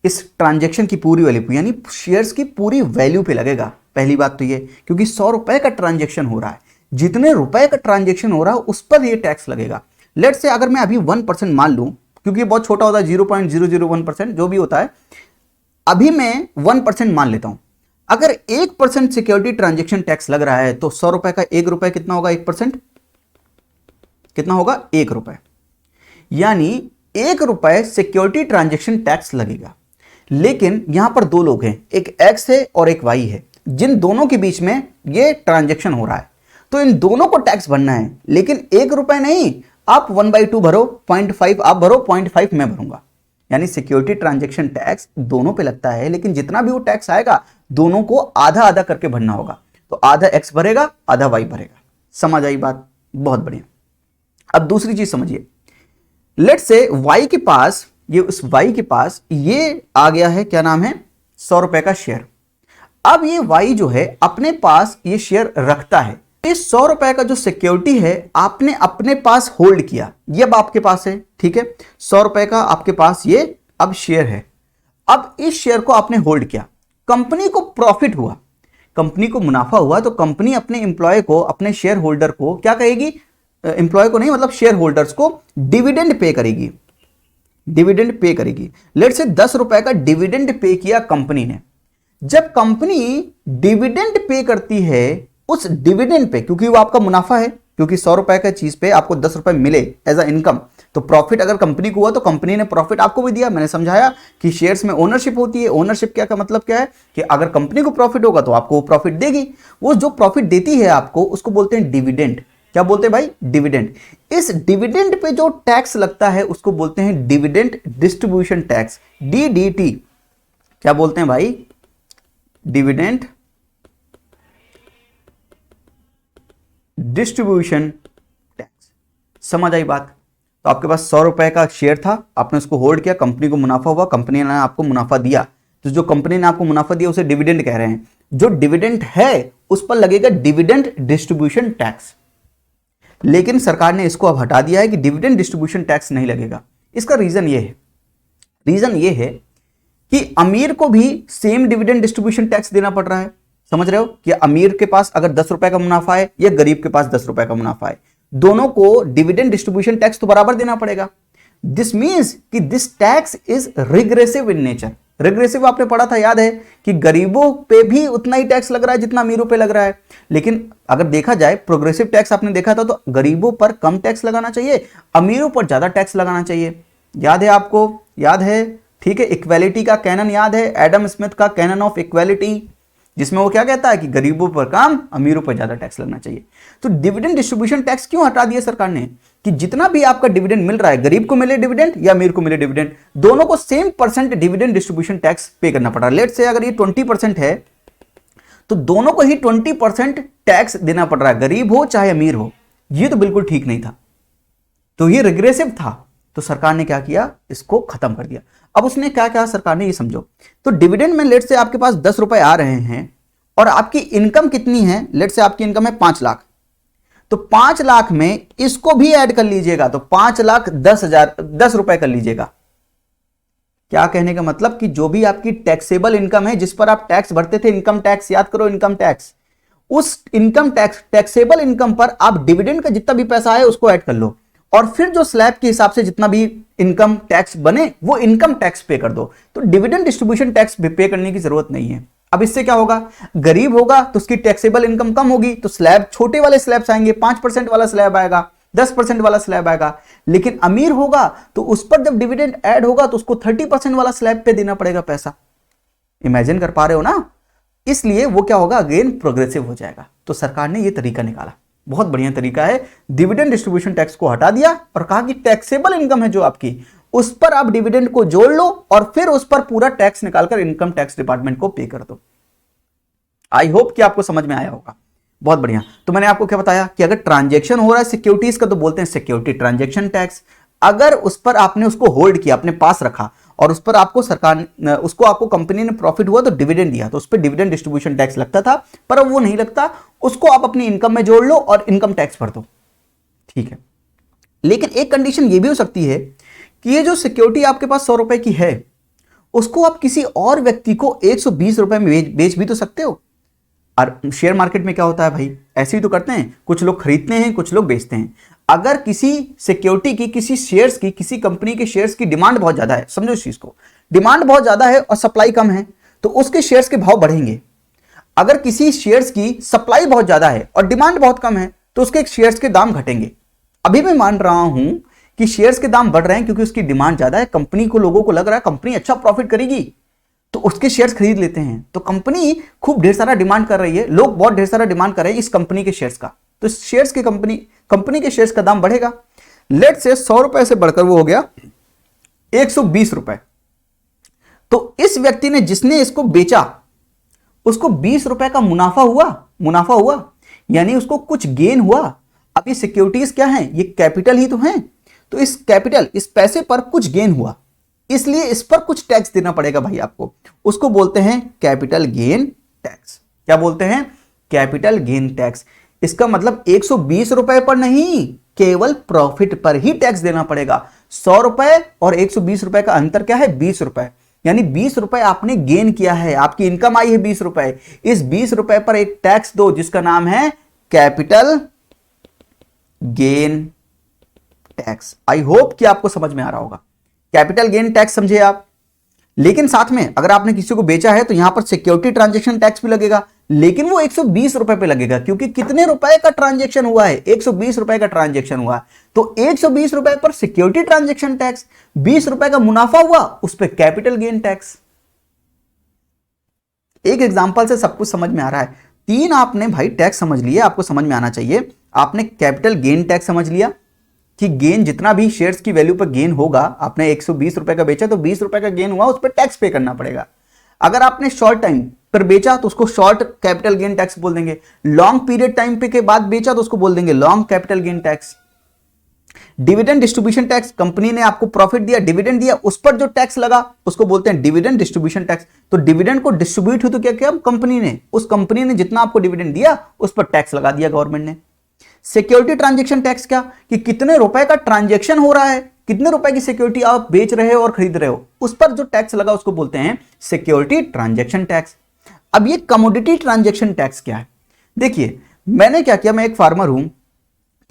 Speaker 1: इस ट्रांजैक्शन की पूरी वैल्यू, यानी शेयर्स की पूरी वैल्यू पे लगेगा। पहली बात तो ये, क्योंकि 100 रुपए का ट्रांजैक्शन हो रहा है, जितने रुपए का ट्रांजैक्शन हो रहा है उस पर ये टैक्स लगेगा। लेट से अगर मैं अभी 1% मान लूं, क्योंकि बहुत छोटा होता है, 0.001%, जो भी होता है, अभी मैं 1% मान लेता हूं। अगर 1% सिक्योरिटी ट्रांजैक्शन टैक्स लग रहा है तो 100 रुपए का 1 रुपए कितना होगा? 1% कितना होगा? 1 रुपए। यानी 1 रुपए सिक्योरिटी ट्रांजैक्शन टैक्स लगेगा। लेकिन यहां पर दो लोग हैं, एक एक्स है और एक वाई है, जिन दोनों के बीच में ये ट्रांजैक्शन हो रहा है। तो इन दोनों को टैक्स भरना है, लेकिन 1 रुपए नहीं, आप 1/2 भरो, 0.5 आप भरो, 0.5 मैं भरूंगा। यानी सिक्योरिटी ट्रांजैक्शन टैक्स दोनों पे लगता है, लेकिन जितना भी वो टैक्स आएगा दोनों को आधा आधा करके भरना होगा। तो आधा एक्स भरेगा, आधा वाई भरेगा। समझ आई बात? बहुत बढ़िया। अब दूसरी चीज समझिए। लेट से वाई के पास, ये उस वाई के पास ये आ गया है, क्या नाम है? 100 रुपए का शेयर। अब ये वाई जो है अपने पास ये शेयर रखता है। इस 100 रुपए का जो सिक्योरिटी है आपने अपने पास होल्ड किया, ये अब आपके पास है, ठीक है। 100 रुपए का आपके पास ये अब शेयर है। अब इस शेयर को आपने होल्ड किया, कंपनी को प्रॉफिट हुआ, कंपनी को मुनाफा हुआ, तो कंपनी अपने एम्प्लॉय को, अपने शेयर होल्डर को क्या कहेगी? एम्प्लॉय को नहीं, मतलब शेयर होल्डर्स को डिविडेंड पे करेगी, डिविडेंड पे करेगी। लेट से 10 रुपए का डिविडेंड पे किया कंपनी ने। जब कंपनी डिविडेंड पे करती है, उस डिविडेंड पे, क्योंकि वो आपका मुनाफा है, क्योंकि 100 रुपए का चीज पे आपको 10 रुपए मिले एज अ इनकम, तो प्रॉफिट अगर कंपनी को हुआ तो कंपनी ने प्रॉफिट आपको भी दिया। मैंने समझाया कि शेयर्स में ओनरशिप होती है। ओनरशिप क्या का मतलब क्या है कि अगर कंपनी को प्रॉफिट होगा तो आपको वो प्रॉफिट देगी। वो जो प्रॉफिट देती है आपको उसको बोलते हैं डिविडेंड। क्या बोलते हैं भाई? डिविडेंड। इस डिविडेंड पे जो टैक्स लगता है उसको बोलते हैं डिविडेंड डिस्ट्रीब्यूशन टैक्स, डीडीटी। क्या बोलते हैं भाई? Dividend distribution tax. समझ आई बात? तो आपके पास 100 रुपए का शेयर था, आपने उसको होल्ड किया, कंपनी को मुनाफा हुआ, कंपनी ने आपको मुनाफा दिया, तो जो कंपनी ने आपको मुनाफा दिया उसे डिविडेंड कह रहे हैं। जो डिविडेंड है उस पर लगेगा डिविडेंड डिस्ट्रीब्यूशन टैक्स। लेकिन सरकार ने इसको अब हटा दिया है कि डिविडेंड डिस्ट्रीब्यूशन टैक्स नहीं लगेगा। इसका रीजन ये है कि अमीर को भी सेम डिविडेंड डिस्ट्रीब्यूशन टैक्स देना पड़ रहा है। समझ रहे हो कि अमीर के पास अगर 10 रुपए का मुनाफा है या गरीब के पास 10 रुपए का मुनाफा है, दोनों को डिविडेंड डिस्ट्रीब्यूशन टैक्स तो बराबर देना पड़ेगा। दिस मीन्स कि this tax is regressive in nature. Regressive आपने पढ़ा था, याद है कि गरीबों पे भी उतना ही टैक्स लग रहा है जितना अमीरों पे लग रहा है। लेकिन अगर देखा जाए प्रोग्रेसिव टैक्स आपने देखा था, तो गरीबों पर कम टैक्स लगाना चाहिए, अमीरों पर ज्यादा टैक्स लगाना चाहिए। याद है आपको? याद है, ठीक है। इक्वालिटी का कैनन याद है, एडम स्मिथ का कैनन ऑफ इक्वालिटी, जिसमें वो क्या कहता है कि गरीबों पर कम, अमीरों पर ज्यादा टैक्स लगना चाहिए। तो डिविडेंड डिस्ट्रीब्यूशन टैक्स क्यों हटा दिया सरकार ने? कि जितना भी आपका डिविडेंड मिल रहा है, गरीब को मिले डिविडेंड या अमीर को मिले डिविडेंड, दोनों को same percent dividend distribution tax पे करना पड़ रहा है। लेट से अगर ये 20% है तो दोनों को ही 20% टैक्स देना पड़ रहा है, गरीब हो चाहे अमीर हो। ये तो बिल्कुल ठीक नहीं था, तो ये रिग्रेसिव था। तो सरकार ने क्या किया, इसको खत्म कर दिया। अब उसने क्या कहा सरकार ने, ये समझो। तो डिविडेंड में लेट से आपके पास 10 रुपए आ रहे हैं और आपकी इनकम कितनी है, लेट से आपकी इनकम है 5 लाख, तो 5 लाख में इसको भी ऐड कर लीजिएगा, तो 5,10,000 रुपए कर लीजिएगा। क्या कहने का मतलब कि जो भी आपकी टैक्सेबल इनकम है, जिस पर आप टैक्स भरते थे, इनकम टैक्स, याद करो इनकम टैक्स, उस इनकम टैक्स, टैक्सेबल इनकम पर आप डिविडेंड का जितना भी पैसा है उसको ऐड कर लो, और फिर जो स्लैब के हिसाब से जितना भी इनकम टैक्स बने वो इनकम टैक्स पे कर दो। तो डिविडेंड डिस्ट्रीब्यूशन टैक्स पे करने की जरूरत नहीं है। अब इससे क्या होगा, गरीब होगा तो उसकी टैक्सेबल इनकम कम होगी, तो स्लैब, छोटे वाले स्लैब्स आएंगे, 5% वाला स्लैब आएगा, 10% वाला स्लैब आएगा। लेकिन अमीर होगा तो उस पर जब डिविडेंड ऐड होगा तो उसको 30% वाला स्लैब पे देना पड़ेगा पैसा। इमेजिन कर पा रहे हो ना? इसलिए वो क्या होगा, अगेन प्रोग्रेसिव हो जाएगा। तो सरकार ने ये तरीका निकाला, बहुत बढ़िया तरीका है। डिविडेंड डिस्ट्रीब्यूशन टैक्स को हटा दिया और कहा कि टैक्सेबल इनकम है जो आपकी, उस पर आप डिविडेंड को जोड़ लो और फिर उस पर पूरा टैक्स निकालकर इनकम टैक्स डिपार्टमेंट को पे कर दो। आई होप कि आपको समझ में आया होगा। बहुत बढ़िया। तो मैंने आपको क्या बताया कि अगर ट्रांजैक्शन हो रहा है सिक्योरिटीज का तो बोलते हैं सिक्योरिटी ट्रांजैक्शन टैक्स। अगर उस पर आपने उसको होल्ड किया, अपने पास रखा और उस पर आपको सरकार, उसको आपको कंपनी ने प्रॉफिट हुआ तो डिविडेंड दिया, तो उस पर डिविडेंड डिस्ट्रीब्यूशन टैक्स लगता था, पर अब वो नहीं लगता। उसको आप अपनी इनकम में जोड़ लो और इनकम टैक्स भर दो, ठीक है। लेकिन एक कंडीशन ये भी हो सकती है कि ये जो सिक्योरिटी आपके पास 100 रुपए की है, उसको आप किसी और व्यक्ति को 120 रुपए में बेच भी तो सकते हो। और शेयर मार्केट में क्या होता है भाई, ऐसे ही तो करते हैं, कुछ लोग खरीदते हैं, कुछ लोग बेचते हैं। अगर किसी सिक्योरिटी की, किसी शेयर्स की, किसी कंपनी के शेयर्स की डिमांड बहुत ज्यादा है, समझो इस चीज को, डिमांड बहुत ज्यादा है और सप्लाई कम है, तो उसके शेयर्स के भाव बढ़ेंगे। अगर किसी शेयर्स की सप्लाई बहुत ज्यादा है और डिमांड बहुत कम है, तो उसके शेयर्स के दाम घटेंगे। अभी मैं मान रहा हूं कि शेयर्स के दाम बढ़ रहे हैं क्योंकि उसकी डिमांड ज्यादा है, कंपनी को, लोगों को लग रहा है कंपनी अच्छा प्रॉफिट करेगी, तो उसके शेयर्स खरीद लेते हैं। तो कंपनी खूब ढेर सारा डिमांड कर रही है, लोग बहुत ढेर सारा डिमांड कर रहे हैं इस कंपनी के शेयर्स का, तो शेयर्स की कंपनी के शेयर्स का दाम बढ़ेगा। लेट से 100 रुपए से बढ़कर वो हो गया 120 रुपए। तो इस व्यक्ति ने, जिसने इसको बेचा, उसको 20 रुपए का मुनाफा हुआ, यानी उसको कुछ गेन हुआ। अब ये सिक्योरिटीज क्या है, ये कैपिटल ही तो है, तो इस कैपिटल, इस पैसे पर कुछ गेन हुआ, इसलिए इस पर कुछ टैक्स देना पड़ेगा भाई आपको। उसको बोलते हैं कैपिटल गेन टैक्स। क्या बोलते हैं? Capital gain tax. इसका मतलब 120 रुपए पर नहीं, केवल प्रॉफिट पर ही टैक्स देना पड़ेगा। 100 रुपए और 120 रुपए का अंतर क्या है? 20 रुपए। यानी 20 रुपए आपने गेन किया है, आपकी इनकम आई है 20 रुपए, इस 20 रुपए पर एक टैक्स दो जिसका नाम है capital gain tax. I hope कि आपको समझ में आ रहा होगा। कैपिटल गेन टैक्स समझे आप। लेकिन साथ में अगर आपने किसी को बेचा है तो यहां पर सिक्योरिटी ट्रांजैक्शन टैक्स भी लगेगा, लेकिन वो 120 रुपए पे लगेगा, क्योंकि कितने रुपए का ट्रांजैक्शन हुआ है? 120 रुपए का ट्रांजैक्शन हुआ, तो 120 रुपए पर सिक्योरिटी ट्रांजैक्शन टैक्स, 20 रुपए का मुनाफा हुआ उस पर कैपिटल गेन टैक्स। एक एग्जांपल से सब कुछ समझ में आ रहा है। 3 आपने भाई टैक्स समझ लिए, आपको समझ में आना चाहिए। आपने कैपिटल गेन टैक्स समझ लिया कि गेन, जितना भी शेयर्स की वैल्यू पर गेन होगा, आपने 120 रुपए का बेचा तो 20 रुपए का गेन हुआ, उस पर टैक्स पे करना पड़ेगा। अगर आपने शॉर्ट टाइम पर बेचा तो उसको शॉर्ट कैपिटल गेन टैक्स बोल देंगे, लॉन्ग पीरियड टाइम पे के बाद बेचा तो उसको बोल देंगे long capital gain tax. Dividend distribution tax, company ने आपको प्रॉफिट दिया, डिविडेंड दिया, उस पर जो टैक्स लगा उसको बोलते हैं डिविडेंड डिस्ट्रीब्यूशन टैक्स। तो डिविडेंड को डिस्ट्रीब्यूट हुई तो क्या किया कंपनी ने, उस कंपनी ने जितना आपको डिविडेंड दिया उस पर टैक्स लगा दिया गवर्नमेंट ने। सिक्योरिटी ट्रांजेक्शन टैक्स क्या, कि कितने रुपए का ट्रांजेक्शन हो रहा है, कितने रुपए की सिक्योरिटी आप बेच रहे हो और खरीद रहे हो, उस पर जो टैक्स लगा उसको बोलते हैं सिक्योरिटी ट्रांजेक्शन टैक्स। अब ये कमोडिटी ट्रांजेक्शन टैक्स क्या है, देखिए मैंने क्या किया, मैं एक फार्मर हूं,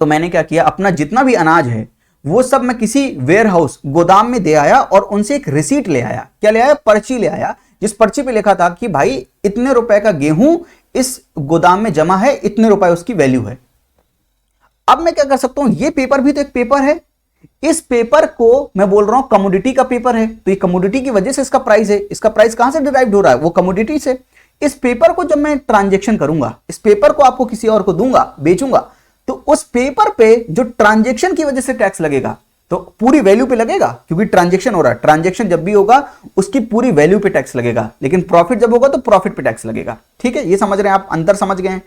Speaker 1: तो मैंने क्या किया, अपना जितना भी अनाज है वो सब मैं किसी वेयर हाउस गोदाम में दे आया और उनसे एक रिसीट ले आया। क्या ले आया, पर्ची ले आया, जिस पर्ची पे लिखा था कि भाई इतने रुपए का गेहूं इस गोदाम में जमा है, इतने रुपए उसकी वैल्यू है। अब मैं क्या कर सकता हूं, ये पेपर भी तो एक पेपर है, इस पेपर को मैं बोल रहा हूं कमोडिटी का पेपर है, तो ये कमोडिटी की वजह से इसका प्राइस है, इसका प्राइस कहां से डिराइव्ड हो रहा है, वो कमोडिटी से। इस पेपर को जब मैं ट्रांजेक्शन करूंगा, इस पेपर को आपको किसी और को दूंगा, बेचूंगा, तो उस पेपर पे जो ट्रांजेक्शन की वजह से टैक्स लगेगा, तो पूरी वैल्यू पे लगेगा, क्योंकि ट्रांजेक्शन हो रहा है, ट्रांजेक्शन जब भी होगा उसकी पूरी वैल्यू पे टैक्स लगेगा, लेकिन प्रॉफिट जब होगा तो प्रॉफिट पे टैक्स लगेगा। ठीक है, ये समझ रहे हैं आप, अंतर समझ गए हैं।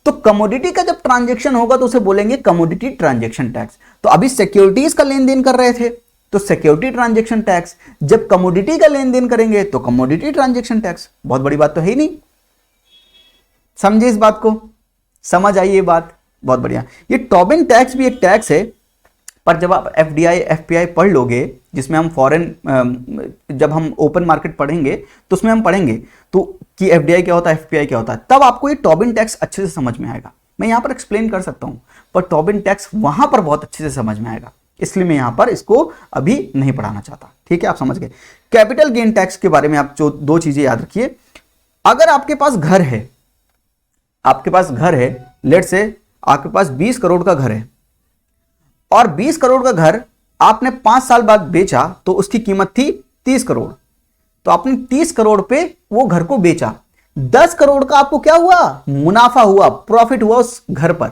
Speaker 1: तो कमोडिटी का जब ट्रांजेक्शन होगा तो उसे बोलेंगे कमोडिटी ट्रांजेक्शन टैक्स। तो अभी सिक्योरिटीज का लेन देन कर रहे थे तो सिक्योरिटी ट्रांजेक्शन टैक्स, जब कमोडिटी का लेन देन करेंगे तो कमोडिटी ट्रांजेक्शन टैक्स। बहुत बड़ी बात तो है ही नहीं, समझे इस बात को, समझ आई ये बात, बहुत बढ़िया। ये टोबिन टैक्स भी एक टैक्स है, पर जब आप एफडीआई एफपीआई पढ़ लोगे, जिसमें हम फॉरेन, जब हम ओपन मार्केट पढ़ेंगे तो उसमें हम पढ़ेंगे तो कि एफडीआई क्या होता है, एफपीआई क्या होता है, तब आपको ये टोबिन टैक्स अच्छे से समझ में आएगा। मैं यहां पर एक्सप्लेन कर सकता हूं, पर टोबिन टैक्स वहां पर बहुत अच्छे से समझ में आएगा, इसलिए मैं यहां पर इसको अभी नहीं पढ़ाना चाहता। ठीक है, आप समझ गए। कैपिटल गेन टैक्स के बारे में आप जो दो चीजें याद रखिए, अगर आपके पास घर है, आपके पास घर है, लेट से आपके पास 20 करोड़ का घर है, और 20 करोड़ का घर आपने 5 साल बाद बेचा तो उसकी कीमत थी 30 करोड़, तो आपने 30 करोड़ पे वो घर को बेचा, 10 करोड़ का आपको क्या हुआ, मुनाफा हुआ, प्रॉफिट हुआ उस घर पर।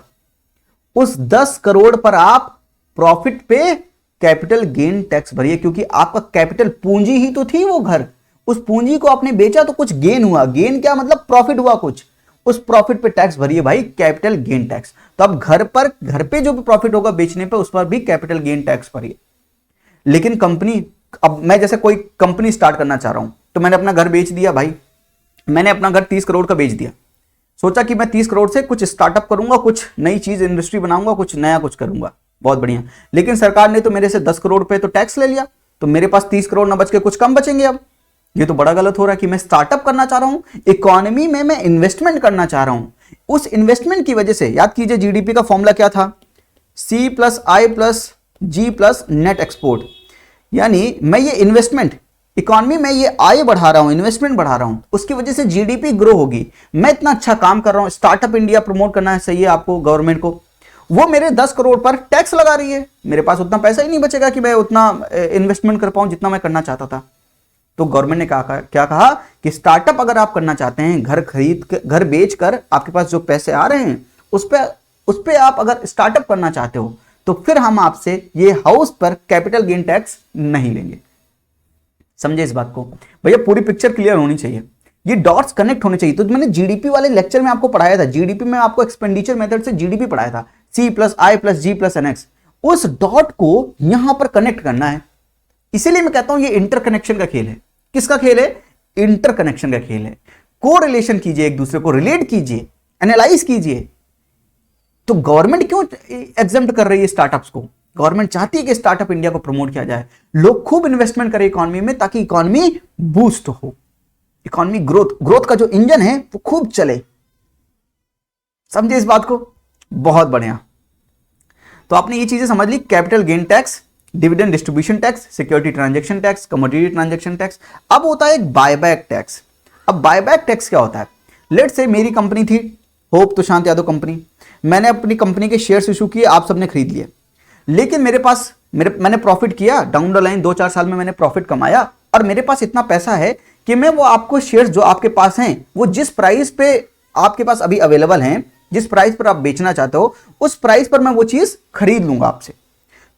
Speaker 1: उस 10 करोड़ पर आप प्रॉफिट पे कैपिटल गेन टैक्स भरिए, क्योंकि आपका कैपिटल पूंजी ही तो थी वो घर, उस पूंजी को आपने बेचा तो कुछ गेन हुआ, गेन क्या मतलब प्रॉफिट हुआ कुछ, उस प्रॉफिट पे टैक्स भरिए भाई, कैपिटल गेन टैक्स। तो अब घर पे जो भी प्रॉफिट होगा बेचने पे, उस पर भी कैपिटल गेन टैक्स भरिए। लेकिन कंपनी, अब मैं जैसे कोई कंपनी स्टार्ट करना चाह रहा हूं, तो मैंने अपना घर बेच दिया भाई, मैंने अपना घर 30 करोड़ का बेच दिया, सोचा कि मैं 30 करोड़ से कुछ स्टार्टअप करूंगा, कुछ नई चीज इंडस्ट्री बनाऊंगा, कुछ नया कुछ करूंगा, बहुत बढ़िया। लेकिन सरकार ने तो मेरे से 10 करोड़ पे तो टैक्स ले लिया, तो मेरे पास 30 करोड़ ना बच के कुछ कम बचेंगे। अब ये तो बड़ा गलत हो रहा है कि मैं स्टार्टअप करना चाह रहा हूं, इकोनॉमी में मैं इन्वेस्टमेंट करना चाह रहा हूं, उस इन्वेस्टमेंट की वजह से, याद कीजिए जीडीपी का फॉर्मूला क्या था, C प्लस आई प्लस जी प्लस नेट एक्सपोर्ट, यानी मैं ये इन्वेस्टमेंट, इकोनॉमी में ये आय बढ़ा रहा हूं, इन्वेस्टमेंट बढ़ा रहा हूं, उसकी वजह से जीडीपी ग्रो होगी, मैं इतना अच्छा काम कर रहा हूं, स्टार्टअप इंडिया प्रमोट करना है, सही है आपको, गवर्नमेंट को, वो मेरे 10 करोड़ पर टैक्स लगा रही है, मेरे पास उतना पैसा ही नहीं बचेगा कि मैं उतना इन्वेस्टमेंट कर पाऊं जितना मैं करना चाहता था। तो गवर्नमेंट ने क्या कहा कि स्टार्टअप अगर आप करना चाहते हैं, घर बेच कर आपके पास जो पैसे आ रहे हैं उस पे आप अगर स्टार्टअप करना चाहते हो तो फिर हम आपसे ये हाउस पर कैपिटल गेन टैक्स नहीं लेंगे। समझे इस बात को भैया, पूरी पिक्चर क्लियर होनी चाहिए, ये डॉट्स कनेक्ट होने चाहिए। तो मैंने जीडीपी वाले लेक्चर में आपको पढ़ाया था, जीडीपी में आपको एक्सपेंडिचर मेथड से जीडीपी पढ़ाया था, C प्लस आई प्लस जी प्लस एनएक्स, उस डॉट को यहां पर कनेक्ट करना है। इसीलिए मैं कहता हूं ये इंटरकनेक्शन का खेल है। किसका खेल है? इंटरकनेक्शन का खेल है। कोरिलेशन कीजिए, एक दूसरे को रिलेट कीजिए, एनालाइज कीजिए। तो गवर्नमेंट क्यों एग्जम्प्ट कर रही है स्टार्टअप्स को? गवर्नमेंट चाहती है कि स्टार्टअप इंडिया को प्रमोट किया जाए, लोग खूब इन्वेस्टमेंट करें इकोनॉमी में, ताकि इकोनॉमी बूस्ट हो, इकोनॉमी ग्रोथ का जो इंजन है वो खूब चले। समझे इस बात को? बहुत बढ़िया। तो आपने ये चीजें समझ ली, capital gain tax, dividend distribution tax, security transaction tax, commodity transaction tax. अब होता है एक बायबैक टैक्स। अब बायबैक टैक्स क्या होता है? लेट्स से मेरी कंपनी थी होप तुषांत यादव कंपनी, मैंने अपनी कंपनी के शेयर्स इशू किए, आप सबने खरीद लिए, लेकिन मैंने प्रॉफिट किया, डाउन द लाइन 2-4 साल में मैंने प्रॉफिट कमाया, और मेरे पास इतना पैसा है कि मैं वो आपको शेयर्स जो आपके पास हैं, वो जिस प्राइस पे आपके पास अभी अवेलेबल हैं, जिस प्राइस पर आप बेचना चाहते हो, उस प्राइस पर मैं वो चीज खरीद लूंगा आपसे।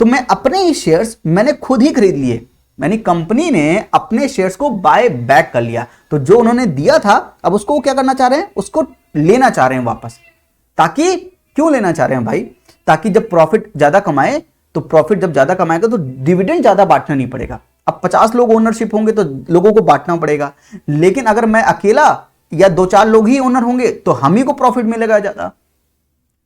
Speaker 1: तो मैं अपने ही शेयर्स मैंने खुद ही खरीद लिए, मैंने कंपनी ने अपने शेयर्स को बाय बैक कर लिया। तो जो उन्होंने दिया था, अब उसको वो क्या करना चाह रहे हैं? उसको लेना चाह रहे हैं वापस। ताकि क्यों लेना चाह रहे हैं भाई? ताकि जब प्रॉफिट ज्यादा कमाए तो प्रॉफिट जब ज्यादा कमाएगा तो डिविडेंड ज्यादा बांटना नहीं पड़ेगा। अब 50 लोग ओनरशिप होंगे तो लोगों को बांटना पड़ेगा, लेकिन अगर मैं अकेला या 2-4 लोग ही ओनर होंगे तो हम ही को प्रॉफिट मिलेगा ज्यादा।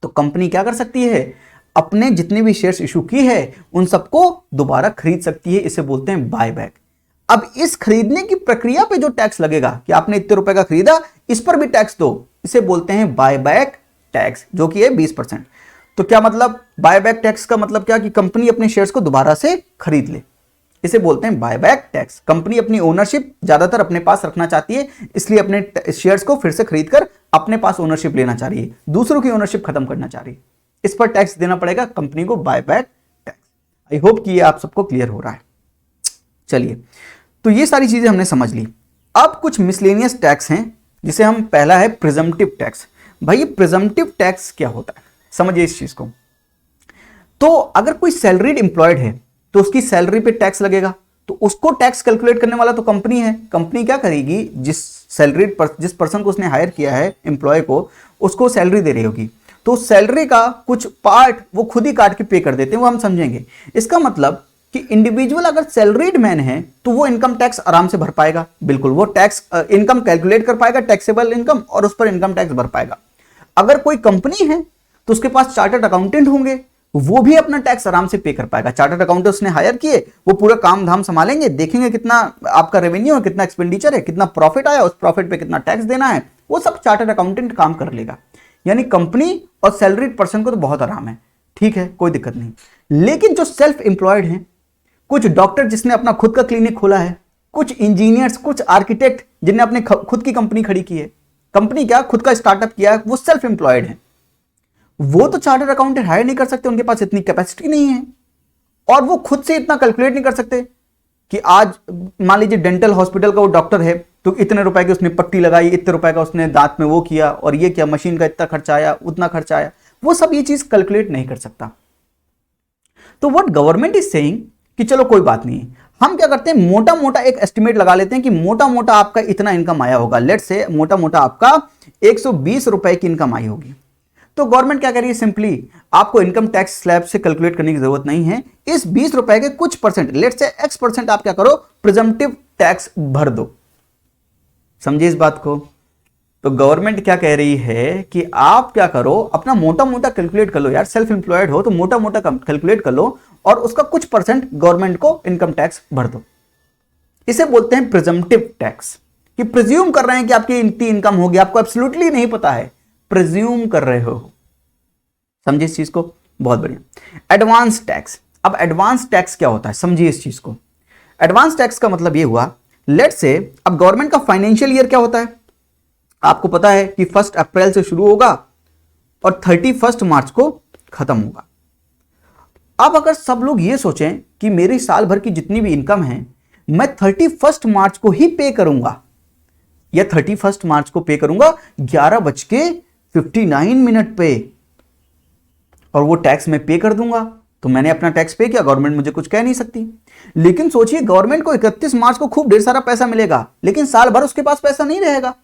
Speaker 1: तो कंपनी क्या कर सकती है, अपने जितने भी शेयर्स इशू की है उन सबको दोबारा खरीद सकती है, इसे बोलते हैं बायबैक। अब इस खरीदने की प्रक्रिया पे जो टैक्स लगेगा कि आपने इतने रुपए का खरीदा, इस पर भी टैक्स दो, इसे बोलते हैं बायबैक टैक्स, जो कि है 20%। तो क्या मतलब बायबैक टैक्स का मतलब क्या कि कंपनी अपने शेयर्स को दोबारा से खरीद ले, इसे बोलते हैं बायबैक टैक्स। कंपनी अपनी ओनरशिप ज्यादातर अपने पास रखना चाहती है, इसलिए अपने शेयर्स को फिर से खरीद कर अपने पास ओनरशिप लेना चाह रही है, दूसरों की ओनरशिप खत्म करना चाह रही है। इस पर टैक्स देना पड़ेगा कंपनी को, बायबैक टैक्स। आई होप कि ये आप सबको क्लियर हो रहा है। चलिए, तो ये सारी चीजें हमने समझ ली। अब कुछ मिसलेनियस टैक्स हैं, जिसे हम, पहला है प्रिजम्पटिव टैक्स। भाई ये प्रिजम्पटिव टैक्स क्या होता है, समझिए इस चीज को। तो अगर कोई सैलरीड एम्प्लॉयड है तो उसकी सैलरी पे टैक्स लगेगा, तो उसको टैक्स कैलकुलेट करने वाला तो कंपनी है। कंपनी क्या करेगी, जिस पर्सन को उसने हायर किया है एम्प्लॉय को, उसको सैलरी दे रही होगी, तो सैलरी का कुछ पार्ट वो खुद ही काट के पे कर देते हैं, वो हम समझेंगे। इसका मतलब कि इंडिविजुअल अगर सैलरीड मैन है तो वो इनकम टैक्स आराम से भर पाएगा, बिल्कुल वो टैक्स इनकम कैलकुलेट कर पाएगा, टैक्सेबल इनकम, और उस पर इनकम टैक्स भर पाएगा। अगर कोई कंपनी है तो उसके पास चार्टर्ड अकाउंटेंट होंगे, वो भी अपना टैक्स आराम से पे कर पाएगा। चार्टर्ड अकाउंटेंट उसने हायर किए, वो पूरा काम धाम संभालेंगे, देखेंगे कितना आपका रेवेन्यू है, कितना एक्सपेंडिचर है, कितना प्रॉफिट आया, उस प्रॉफिट पे कितना टैक्स देना है, वो सब चार्टर्ड अकाउंटेंट काम कर लेगा। यानी कंपनी और सैलरीड पर्सन को तो बहुत आराम है, ठीक है, कोई दिक्कत नहीं। लेकिन जो सेल्फ एम्प्लॉयड हैं, कुछ डॉक्टर जिसने अपना खुद का क्लिनिक खोला है, कुछ इंजीनियर्स, कुछ आर्किटेक्ट जिन्हें अपने खुद की कंपनी खड़ी की है, कंपनी क्या खुद का स्टार्टअप किया है, वो सेल्फ एम्प्लॉयड है, वो तो चार्टर्ड अकाउंटेंट हायर नहीं कर सकते, उनके पास इतनी कैपेसिटी नहीं है, और वो खुद से इतना कैलकुलेट नहीं कर सकते कि आज मान लीजिए डेंटल हॉस्पिटल का वो डॉक्टर है, तो इतने रुपए की उसने पट्टी लगाई, इतने रुपए का उसने दांत में वो किया, और ये क्या मशीन का इतना खर्चा आया, उतना खर्चा आया, वो सब ये चीज कैलकुलेट नहीं कर सकता। तो व्हाट गवर्नमेंट इज सेइंग कि चलो कोई बात नहीं, हम क्या करते हैं, मोटा मोटा एक एस्टिमेट लगा लेते हैं कि मोटा मोटा आपका इतना इनकम आया होगा, लेट्स से मोटा मोटा आपका 120 रुपए की इनकम आई होगी। तो गवर्नमेंट क्या कह रही है, सिंपली आपको इनकम टैक्स स्लैब से कैलकुलेट करने की जरूरत नहीं है, इस 20 रुपए के कुछ परसेंट, लेट्स से X% आप क्या करो, प्रिजम्पटिव टैक्स भर दो। समझिए इस बात को। तो गवर्नमेंट क्या कह रही है कि आप क्या करो, अपना मोटा मोटा कैलकुलेट कर लो यार, सेल्फ एम्प्लॉयड हो तो मोटा मोटा कैलकुलेट कर लो, और उसका कुछ परसेंट गवर्नमेंट को इनकम टैक्स भर दो। इसे बोलते हैं प्रिजम्पटिव टैक्स, कि प्रिज्यूम कर रहे हैं कि आपकी इतनी इनकम होगी, आपको एब्सोल्युटली नहीं पता है, प्रिज्यूम कर रहे हो। समझिए इस चीज को, बहुत बढ़िया। Advance tax. अब एडवांस टैक्स क्या होता है, समझिए इस चीज को। एडवांस टैक्स का मतलब ये हुआ, लेट्स से अब गवर्नमेंट का फाइनेंशियल ईयर क्या होता है, आपको पता है कि 1 अप्रैल से शुरू होगा और 31 मार्च को खत्म होगा। अब अगर सब लोग ये सोचें कि मेरी साल भर की जितनी भी इनकम है मैं 31 मार्च को ही पे करूंगा, या 31 मार्च को पे करूंगा 11:59 पे, और वो टैक्स मैं पे कर दूंगा, तो मैंने अपना टैक्स पे किया, गवर्नमेंट मुझे कुछ कह नहीं सकती। लेकिन सोचिए गवर्नमेंट को 31 मार्च को खूब ढेर सारा पैसा मिलेगा, लेकिन साल भर उसके पास पैसा नहीं रहेगा।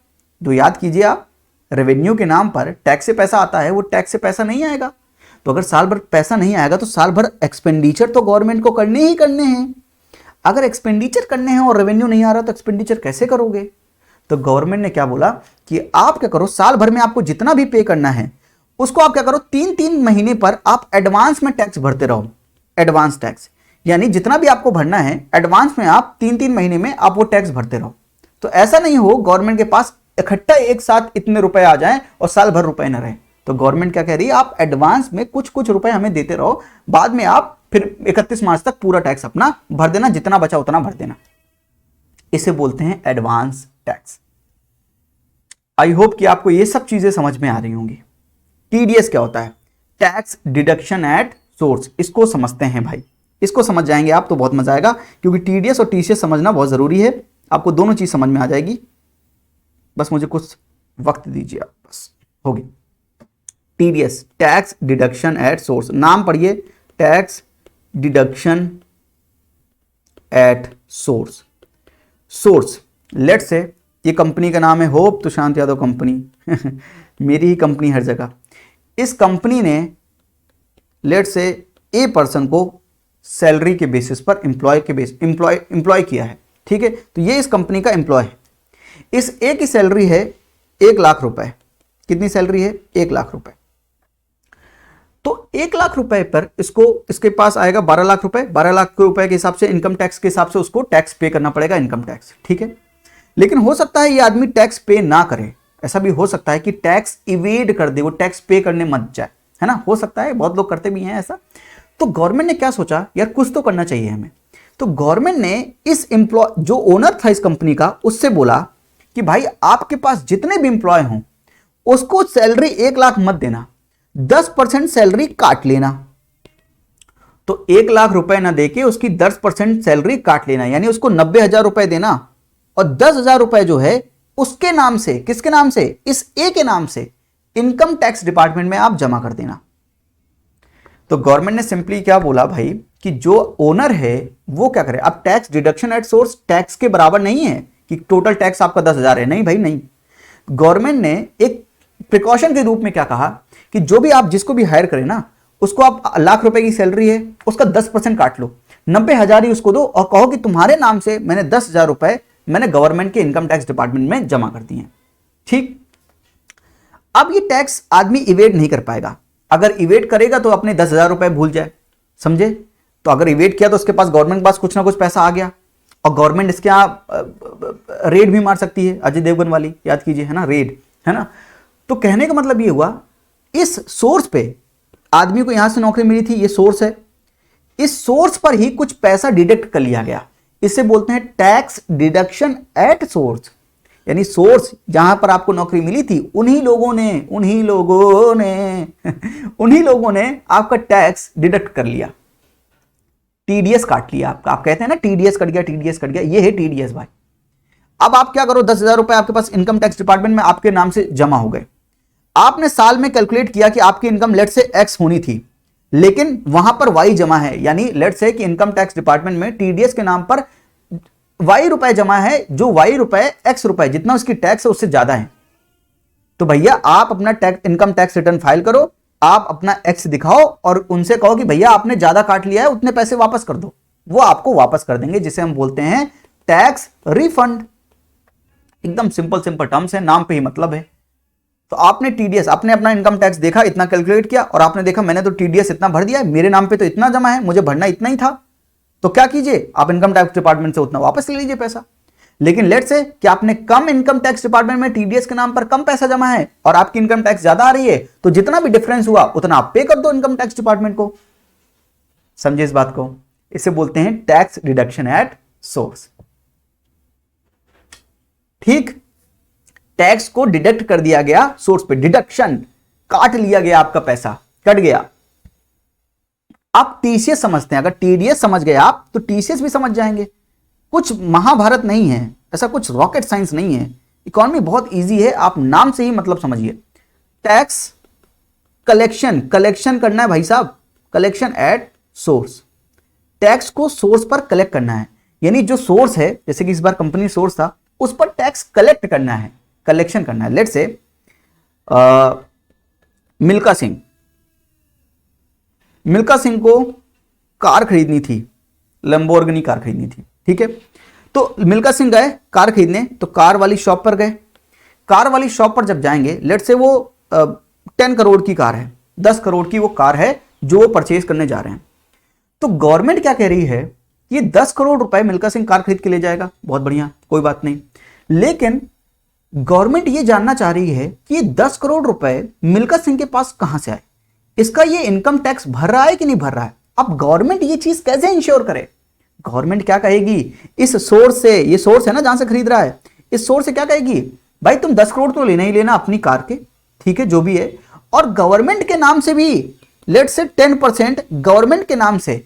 Speaker 1: तो याद कीजिए आप, रेवेन्यू के नाम पर टैक्स से पैसा आता है, वो टैक्स से पैसा नहीं आएगा। तो अगर साल भर पैसा नहीं आएगा तो साल भर एक्सपेंडिचर तो गवर्नमेंट को करने ही करने हैं। अगर एक्सपेंडिचर करने हैं और रेवेन्यू नहीं आ रहा तो एक्सपेंडिचर कैसे करोगे। तो गवर्नमेंट ने क्या बोला कि आप क्या करो, साल भर में आपको जितना भी पे करना है उसको आप क्या करो, 3-3 महीने पर आप एडवांस में टैक्स भरते रहो। एडवांस टैक्स यानी जितना भी आपको भरना है एडवांस में आप 3-3 महीने में आप वो टैक्स भरते रहो। तो ऐसा नहीं हो गवर्नमेंट के पास इकट्ठा एक साथ इतने रुपए आ जाएं और साल भर रुपए न रहे। तो गवर्नमेंट क्या कह रही है, आप एडवांस में कुछ कुछ रुपए हमें देते रहो, बाद में आप फिर 31 मार्च तक पूरा टैक्स अपना भर देना, जितना बचा उतना भर देना। इसे बोलते हैं एडवांस टैक्स। आई होप कि आपको ये सब चीजें समझ में आ रही होंगी। टीडीएस क्या होता है, टैक्स डिडक्शन एट सोर्स। इसको समझते हैं भाई, इसको समझ जाएंगे आप तो बहुत मजा आएगा, क्योंकि टीडीएस और टीसीएस समझना बहुत जरूरी है। आपको दोनों चीज समझ में आ जाएगी, बस मुझे कुछ वक्त दीजिए आप, बस होगी। TDS, tax deduction at source. नाम पढ़िए, tax deduction at source. Source, late से ये कंपनी का नाम है होप तुषांत यादव कंपनी मेरी ही कंपनी हर जगह। इस कंपनी ने लेट से ए पर्सन को सैलरी के बेसिस पर एम्प्लॉय किया है, ठीक है। तो ये इस कंपनी का एम्प्लॉय है। इस ए की सैलरी है 1,00,000 रुपए। कितनी सैलरी है? 1,00,000 रुपए। तो 1,00,000 रुपए पर इसके पास आएगा 12,00,000 रुपए। 12,00,000 रुपए के हिसाब से इनकम टैक्स के हिसाब से उसको टैक्स पे करना पड़ेगा, इनकम टैक्स, ठीक है। लेकिन हो सकता है ये आदमी टैक्स पे ना करे, ऐसा भी हो सकता है कि टैक्स इवेड कर दे, वो टैक्स पे करने मत जाए, है ना, हो सकता है, बहुत लोग करते भी हैं ऐसा। तो गवर्नमेंट ने क्या सोचा, यार कुछ तो करना चाहिए हमें। तो गवर्नमेंट ने इस एम्प्लॉय जो ओनर था इस कंपनी का, उससे बोला कि भाई आपके पास जितने भी एम्प्लॉय हों उसको सैलरी 1,00,000 मत देना, 10% सैलरी काट लेना। तो 1,00,000 रुपए ना देके उसकी 10% सैलरी काट लेना, यानी उसको 90,000 रुपए देना और 10,000 रुपए जो है उसके नाम से, किसके नाम से? इस ए के नाम से इनकम टैक्स डिपार्टमेंट में आप जमा कर देना। तो गवर्नमेंट ने सिंपली क्या बोला भाई कि जो ओनर है वो क्या करे, अब tax deduction at source tax के बराबर नहीं है कि टोटल टैक्स आपका 10,000 है, नहीं भाई नहीं। गवर्नमेंट ने एक प्रिकॉशन के रूप में क्या कहा कि जो भी आप जिसको भी हायर करें ना, उसको आप 1,00,000 रुपए की सैलरी है उसका 10% काट लो, 90,000 ही उसको दो और कहो कि तुम्हारे नाम से मैंने 10,000 रुपए मैंने गवर्नमेंट के इनकम टैक्स डिपार्टमेंट में जमा कर दिए, ठीक। अब ये टैक्स आदमी इवेट नहीं कर पाएगा। अगर इवेट करेगा तो अपने 10,000 रुपए भूल जाए, समझे। तो अगर इवेट किया तो उसके पास गवर्नमेंट के पास कुछ ना कुछ पैसा आ गया और गवर्नमेंट इसके यहां रेड भी मार सकती है, अजय देवगन वाली, याद कीजिए, है ना, रेड, है ना। तो कहने का मतलब ये हुआ इस सोर्स पे आदमी को यहां से नौकरी मिली थी, ये सोर्स है, इस सोर्स पर ही कुछ पैसा डिडक्ट कर लिया गया। इसे बोलते हैं टैक्स डिडक्शन एट सोर्स, यानी सोर्स जहां पर आपको नौकरी मिली थी उन्हीं लोगों ने आपका टैक्स डिडक्ट कर लिया, टीडीएस काट लिया आपका। आप कहते हैं ना टीडीएस कट गया, ये है टीडीएस भाई। अब आप क्या करो, 10,000 रुपए आपके पास इनकम टैक्स डिपार्टमेंट में आपके नाम से जमा हो गए। आपने साल में कैलकुलेट किया कि आपकी इनकम लेट से एक्स होनी थी, लेकिन वहां पर वाई जमा है, यानी लेट से कि इनकम टैक्स डिपार्टमेंट में टीडीएस के नाम पर वाई रुपए जमा है, जो वाई रुपए एक्स रुपए जितना उसकी टैक्स है उससे ज्यादा है। तो भैया आप अपना इनकम टैक्स रिटर्न फाइल करो, आप अपना एक्स दिखाओ और उनसे कहो कि भैया आपने ज्यादा काट लिया है, उतने पैसे वापस कर दो। वो आपको वापस कर देंगे, जिसे हम बोलते हैं टैक्स रिफंड। एकदम सिंपल टर्म्स है, नाम पे ही मतलब है। तो आपने टीडीएस, आपने अपना इनकम टैक्स देखा, इतना कैलकुलेट किया और आपने देखा मैंने तो टीडीएस इतना भर दिया है, मेरे नाम पे तो इतना जमा है, मुझे भरना इतना ही था। तो क्या कीजिए, आप इनकम टैक्स डिपार्टमेंट से उतना वापस ले लीजिए पैसा। लेकिन लेट से कि आपने कम इनकम टैक्स डिपार्टमेंट में टीडीएस के नाम पर कम पैसा जमा है और आपकी इनकम टैक्स ज्यादा आ रही है, तो जितना भी डिफरेंस हुआ उतना आप पे कर दो इनकम टैक्स डिपार्टमेंट को। समझे इस बात को? इसे बोलते हैं टैक्स डिडक्शन एट सोर्स, ठीक। टैक्स को डिडक्ट कर दिया गया सोर्स पे, डिडक्शन, काट लिया गया, आपका पैसा कट गया। आप टीसीएस समझते हैं, अगर टीडीएस समझ गए आप तो टीसीएस भी समझ जाएंगे। कुछ महाभारत नहीं है, ऐसा कुछ रॉकेट साइंस नहीं है, इकोनॉमी बहुत इजी है, आप नाम से ही मतलब समझिए। टैक्स कलेक्शन करना है भाई साहब, कलेक्शन एट सोर्स, टैक्स को सोर्स पर कलेक्ट करना है, यानी जो सोर्स है, जैसे कि इस बार कंपनी सोर्स था, उस पर टैक्स कलेक्ट करना है, कलेक्शन करना है। लेट से मिल्खा सिंह को कार खरीदनी थी, लैम्बोर्गिनी कार खरीदनी थी, ठीक है। तो मिल्खा सिंह गए कार खरीदने, तो कार वाली शॉप पर गए। कार वाली शॉप पर जब जाएंगे, लेट से वो 10 करोड़ की कार है, 10 करोड़ की वो कार है जो वो परचेज करने जा रहे हैं। तो गवर्नमेंट क्या कह रही है, ये 10 करोड़ रुपए मिल्खा सिंह कार खरीद के ले जाएगा, बहुत बढ़िया, कोई बात नहीं। लेकिन गवर्नमेंट ये जानना चाह रही है कि ये 10 करोड़ रुपए मिल्खा सिंह के पास कहां से आए, इसका ये इनकम टैक्स भर रहा है कि नहीं भर रहा है। अब गवर्नमेंट ये चीज कैसे इंश्योर करे? गवर्नमेंट क्या कहेगी, इस सोर्स से, ये सोर्स है ना जहां से खरीद रहा है, इस सोर्स से क्या कहेगी, भाई तुम 10 करोड़ तो लेना ही लेना अपनी कार के, ठीक है, जो भी है, और गवर्नमेंट के नाम से भी लेट से 10% गवर्नमेंट के नाम से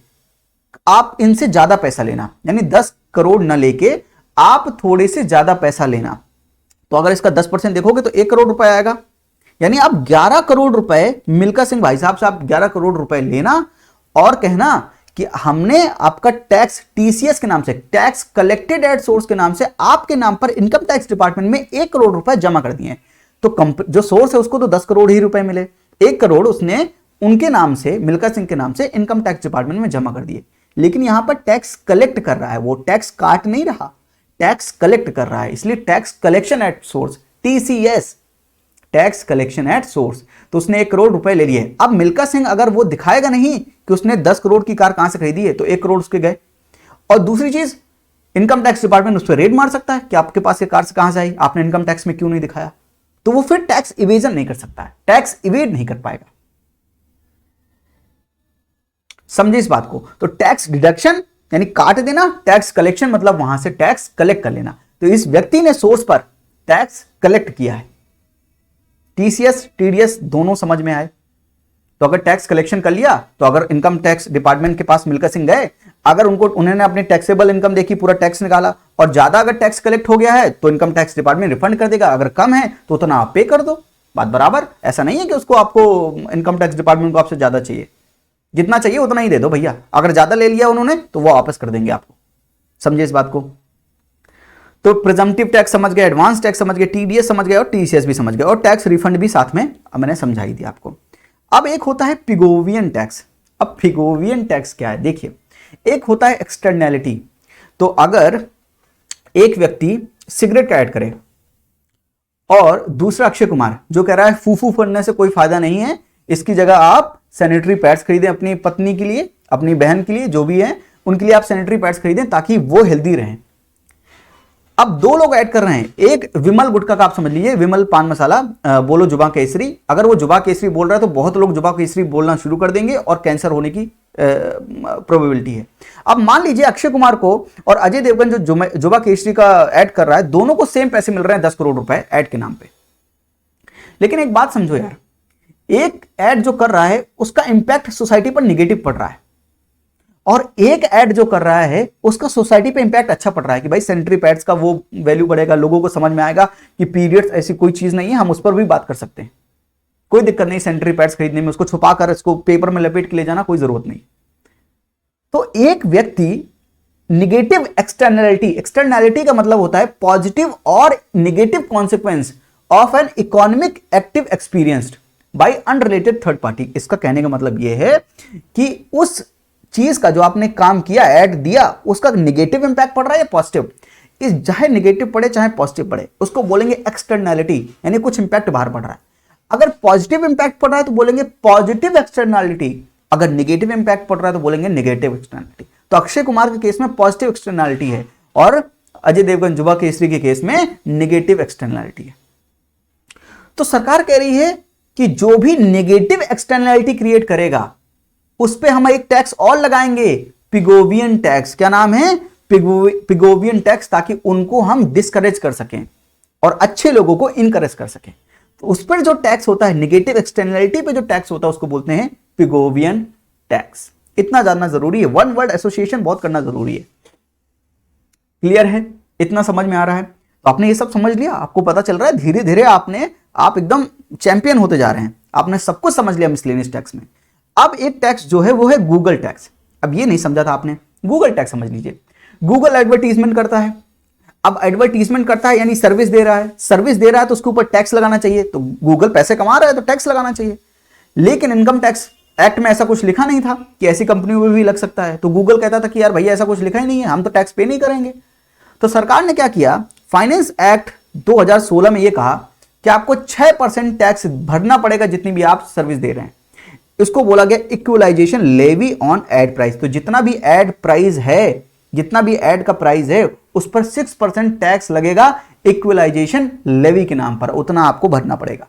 Speaker 1: आप इनसे ज्यादा पैसा लेना, यानी 10 करोड़ न लेके आप थोड़े से ज्यादा पैसा लेना। तो अगर इसका 10% देखोगे तो 1 करोड़ रुपए आएगा, यानी आप 11 करोड़ रुपए मिल्खा सिंह भाई साहब से आप 11 करोड़ रुपए लेना और कहना कि हमने आपका टैक्स टीसीएस के नाम से, टैक्स कलेक्टेड एट सोर्स के नाम से आपके नाम पर इनकम टैक्स डिपार्टमेंट में 1 करोड़ रुपए जमा कर दिए। तो जो सोर्स है उसको तो 10 करोड़ ही रुपए मिले, 1 करोड़ उसने उनके नाम से, मिल्खा सिंह के नाम से इनकम टैक्स डिपार्टमेंट में जमा कर दिए। लेकिन यहां पर टैक्स कलेक्ट कर रहा है, वो टैक्स काट नहीं रहा, टैक्स कलेक्ट कर रहा है, इसलिए tax collection at source, TCS, tax collection at source. तो उसने 1 करोड़ रुपए ले लिए। अब मिल्खा सिंह अगर वो दिखाएगा नहीं कि उसने 10 करोड़ की कार कहां से खरीदी है, तो 1 करोड़ उसके गए। और दूसरी चीज, इनकम टैक्स डिपार्टमेंट उस पर रेड मार सकता है कि आपके पास ये कार से कहां से आई, आपने इनकम टैक्स में क्यों नहीं दिखाया। तो वो फिर टैक्स इवेजन नहीं कर सकता है, टैक्स इवेड नहीं कर पाएगा। समझे इस बात को। तो टैक्स डिडक्शन यानी काट देना, टैक्स कलेक्शन मतलब वहां से टैक्स कलेक्ट कर लेना। तो इस व्यक्ति ने सोर्स पर टैक्स कलेक्ट किया है। टीसीएस टीडीएस दोनों समझ में आए। तो अगर टैक्स कलेक्शन कर लिया, तो अगर इनकम टैक्स डिपार्टमेंट के पास मिल्खा सिंह गए, अगर उन्होंने अपनी टैक्सेबल इनकम देखी, पूरा टैक्स निकाला, और ज्यादा अगर टैक्स कलेक्ट हो गया है तो इनकम टैक्स डिपार्टमेंट रिफंड कर देगा, अगर कम है तो उतना आप पे कर दो, बात बराबर। ऐसा नहीं है कि उसको आपको इनकम टैक्स डिपार्टमेंट को आपसे ज्यादा चाहिए, जितना चाहिए उतना ही दे दो भैया। अगर ज्यादा ले लिया उन्होंने तो वो वापस कर देंगे आपको। समझे इस बात को। तो प्रिजम्पटिव टैक्स समझ गए, एडवांस टैक्स समझ गए, टीडीएस समझ गए और टीसीएस भी समझ गए, और टैक्स रिफंड भी साथ में मैंने समझाई थी आपको। अब एक होता है पिगोवियन टैक्स। अब पिगोवियन टैक्स क्या है, देखिए, एक होता है एक्सटर्नैलिटी। तो अगर एक व्यक्ति सिगरेट का ऐड करे और दूसरा अक्षय कुमार जो कह रहा है फूफू फड़ने से कोई फायदा नहीं है, इसकी जगह आप सैनिटरी पैड्स खरीदें अपनी पत्नी के लिए, अपनी बहन के लिए, जो भी है उनके लिए आप सैनिटरी पैड्स खरीदें ताकि वो हेल्दी रहें। अब 2 लोग ऐड कर रहे हैं, एक विमल गुटखा का आप समझ लीजिए, विमल पान मसाला, बोलो जुबा केसरी। अगर वो जुबा केसरी बोल रहा है तो बहुत लोग जुबा केसरी बोलना शुरू कर देंगे और कैंसर होने की प्रोबेबिलिटी है। अब मान लीजिए अक्षय कुमार को और अजय देवगन जो जुबा केसरी का ऐड कर रहा है, दोनों को सेम पैसे मिल रहे हैं 10 करोड़ रुपए ऐड के नाम पे। लेकिन एक बात समझो यार, एक ऐड जो कर रहा है उसका इंपैक्ट सोसाइटी पर निगेटिव पड़ रहा है, और एक ऐड जो कर रहा है उसका सोसाइटी पे इंपैक्ट अच्छा पड़ रहा है कि भाई सैनिटरी पैड्स का वो वैल्यू बढ़ेगा, लोगों को समझ में आएगा कि पीरियड्स ऐसी कोई चीज नहीं है, हम उस पर भी बात कर सकते हैं, कोई दिक्कत नहीं सैनिटरी पैड्स खरीदने में, उसको छुपा कर इसको पेपर में लपेट के ले जाना कोई जरूरत नहीं। तो एक व्यक्ति निगेटिव एक्सटर्नैलिटी, एक्सटर्नैलिटी का मतलब होता है पॉजिटिव और negative consequence of an economic active experienced bye unrelated third party. इसका कहने का मतलब यह है कि उस चीज का जो आपने काम किया, ऐड दिया, उसका निगेटिव इंपैक्ट पड़ रहा है या पॉजिटिव, इस चाहे निगेटिव पड़े चाहे पॉजिटिव पड़े, उसको बोलेंगे एक्सटर्नैलिटी, यानी कुछ इंपैक्ट बाहर पड़ रहा है। अगर पॉजिटिव इंपैक्ट पड़ रहा है तो बोलेंगे पॉजिटिव एक्सटर्नैलिटी, अगर निगेटिव इंपैक्ट पड़ रहा है तो बोलेंगे निगेटिव एक्सटर्नैलिटी। तो अक्षय कुमार के केस में पॉजिटिव एक्सटर्नैलिटी है और अजय देवगन जुबा केसरी के केस में निगेटिव एक्सटर्नैलिटी है। तो सरकार कह रही है कि जो भी निगेटिव एक्सटर्नैलिटी क्रिएट करेगा उस पे हम एक टैक्स और लगाएंगे, पिगोवियन टैक्स। क्या नाम है, पिगोवियन टैक्स, ताकि उनको हम डिस्करेज कर सकें और अच्छे लोगों को इनकरेज कर सकें। तो उस पर जो टैक्स होता है, निगेटिव एक्सटर्नैलिटी पे जो टैक्स होता है उसको बोलते हैं पिगोवियन टैक्स। इतना जानना जरूरी है, वन वर्ड एसोसिएशन बहुत करना जरूरी है। क्लियर है, इतना समझ में आ रहा है। तो आपने ये सब समझ लिया, आपको पता चल रहा है धीरे धीरे आप एकदम चैंपियन होते जा रहे हैं, आपने सब कुछ समझ लिया मिसलेनियस टैक्स में। अब एक टैक्स जो है वो है गूगल टैक्स। अब ये नहीं समझा था आपने, गूगल टैक्स समझ लीजिए। गूगल एडवर्टीजमेंट करता है, अब एडवर्टीजमेंट करता है यानी सर्विस दे रहा है, सर्विस दे रहा है तो उसके ऊपर टैक्स लगाना चाहिए। तो गूगल पैसे कमा रहा है तो टैक्स लगाना चाहिए। लेकिन इनकम टैक्स एक्ट में ऐसा कुछ लिखा नहीं था कि ऐसी कंपनियों में भी लग सकता है। तो गूगल कहता था कि यार भैया ऐसा कुछ लिखा ही नहीं है, हम तो टैक्स पे नहीं करेंगे। तो सरकार ने क्या किया, फाइनेंस एक्ट 2016 में यह कहा कि आपको 6% टैक्स भरना पड़ेगा जितनी भी आप सर्विस दे रहे हैं। इसको बोला गया equalisation levy on ad price. तो जितना भी एड प्राइस है, जितना भी एड का प्राइस है उस पर 6% टैक्स लगेगा इक्वलाइजेशन लेवी के नाम पर, उतना आपको भरना पड़ेगा।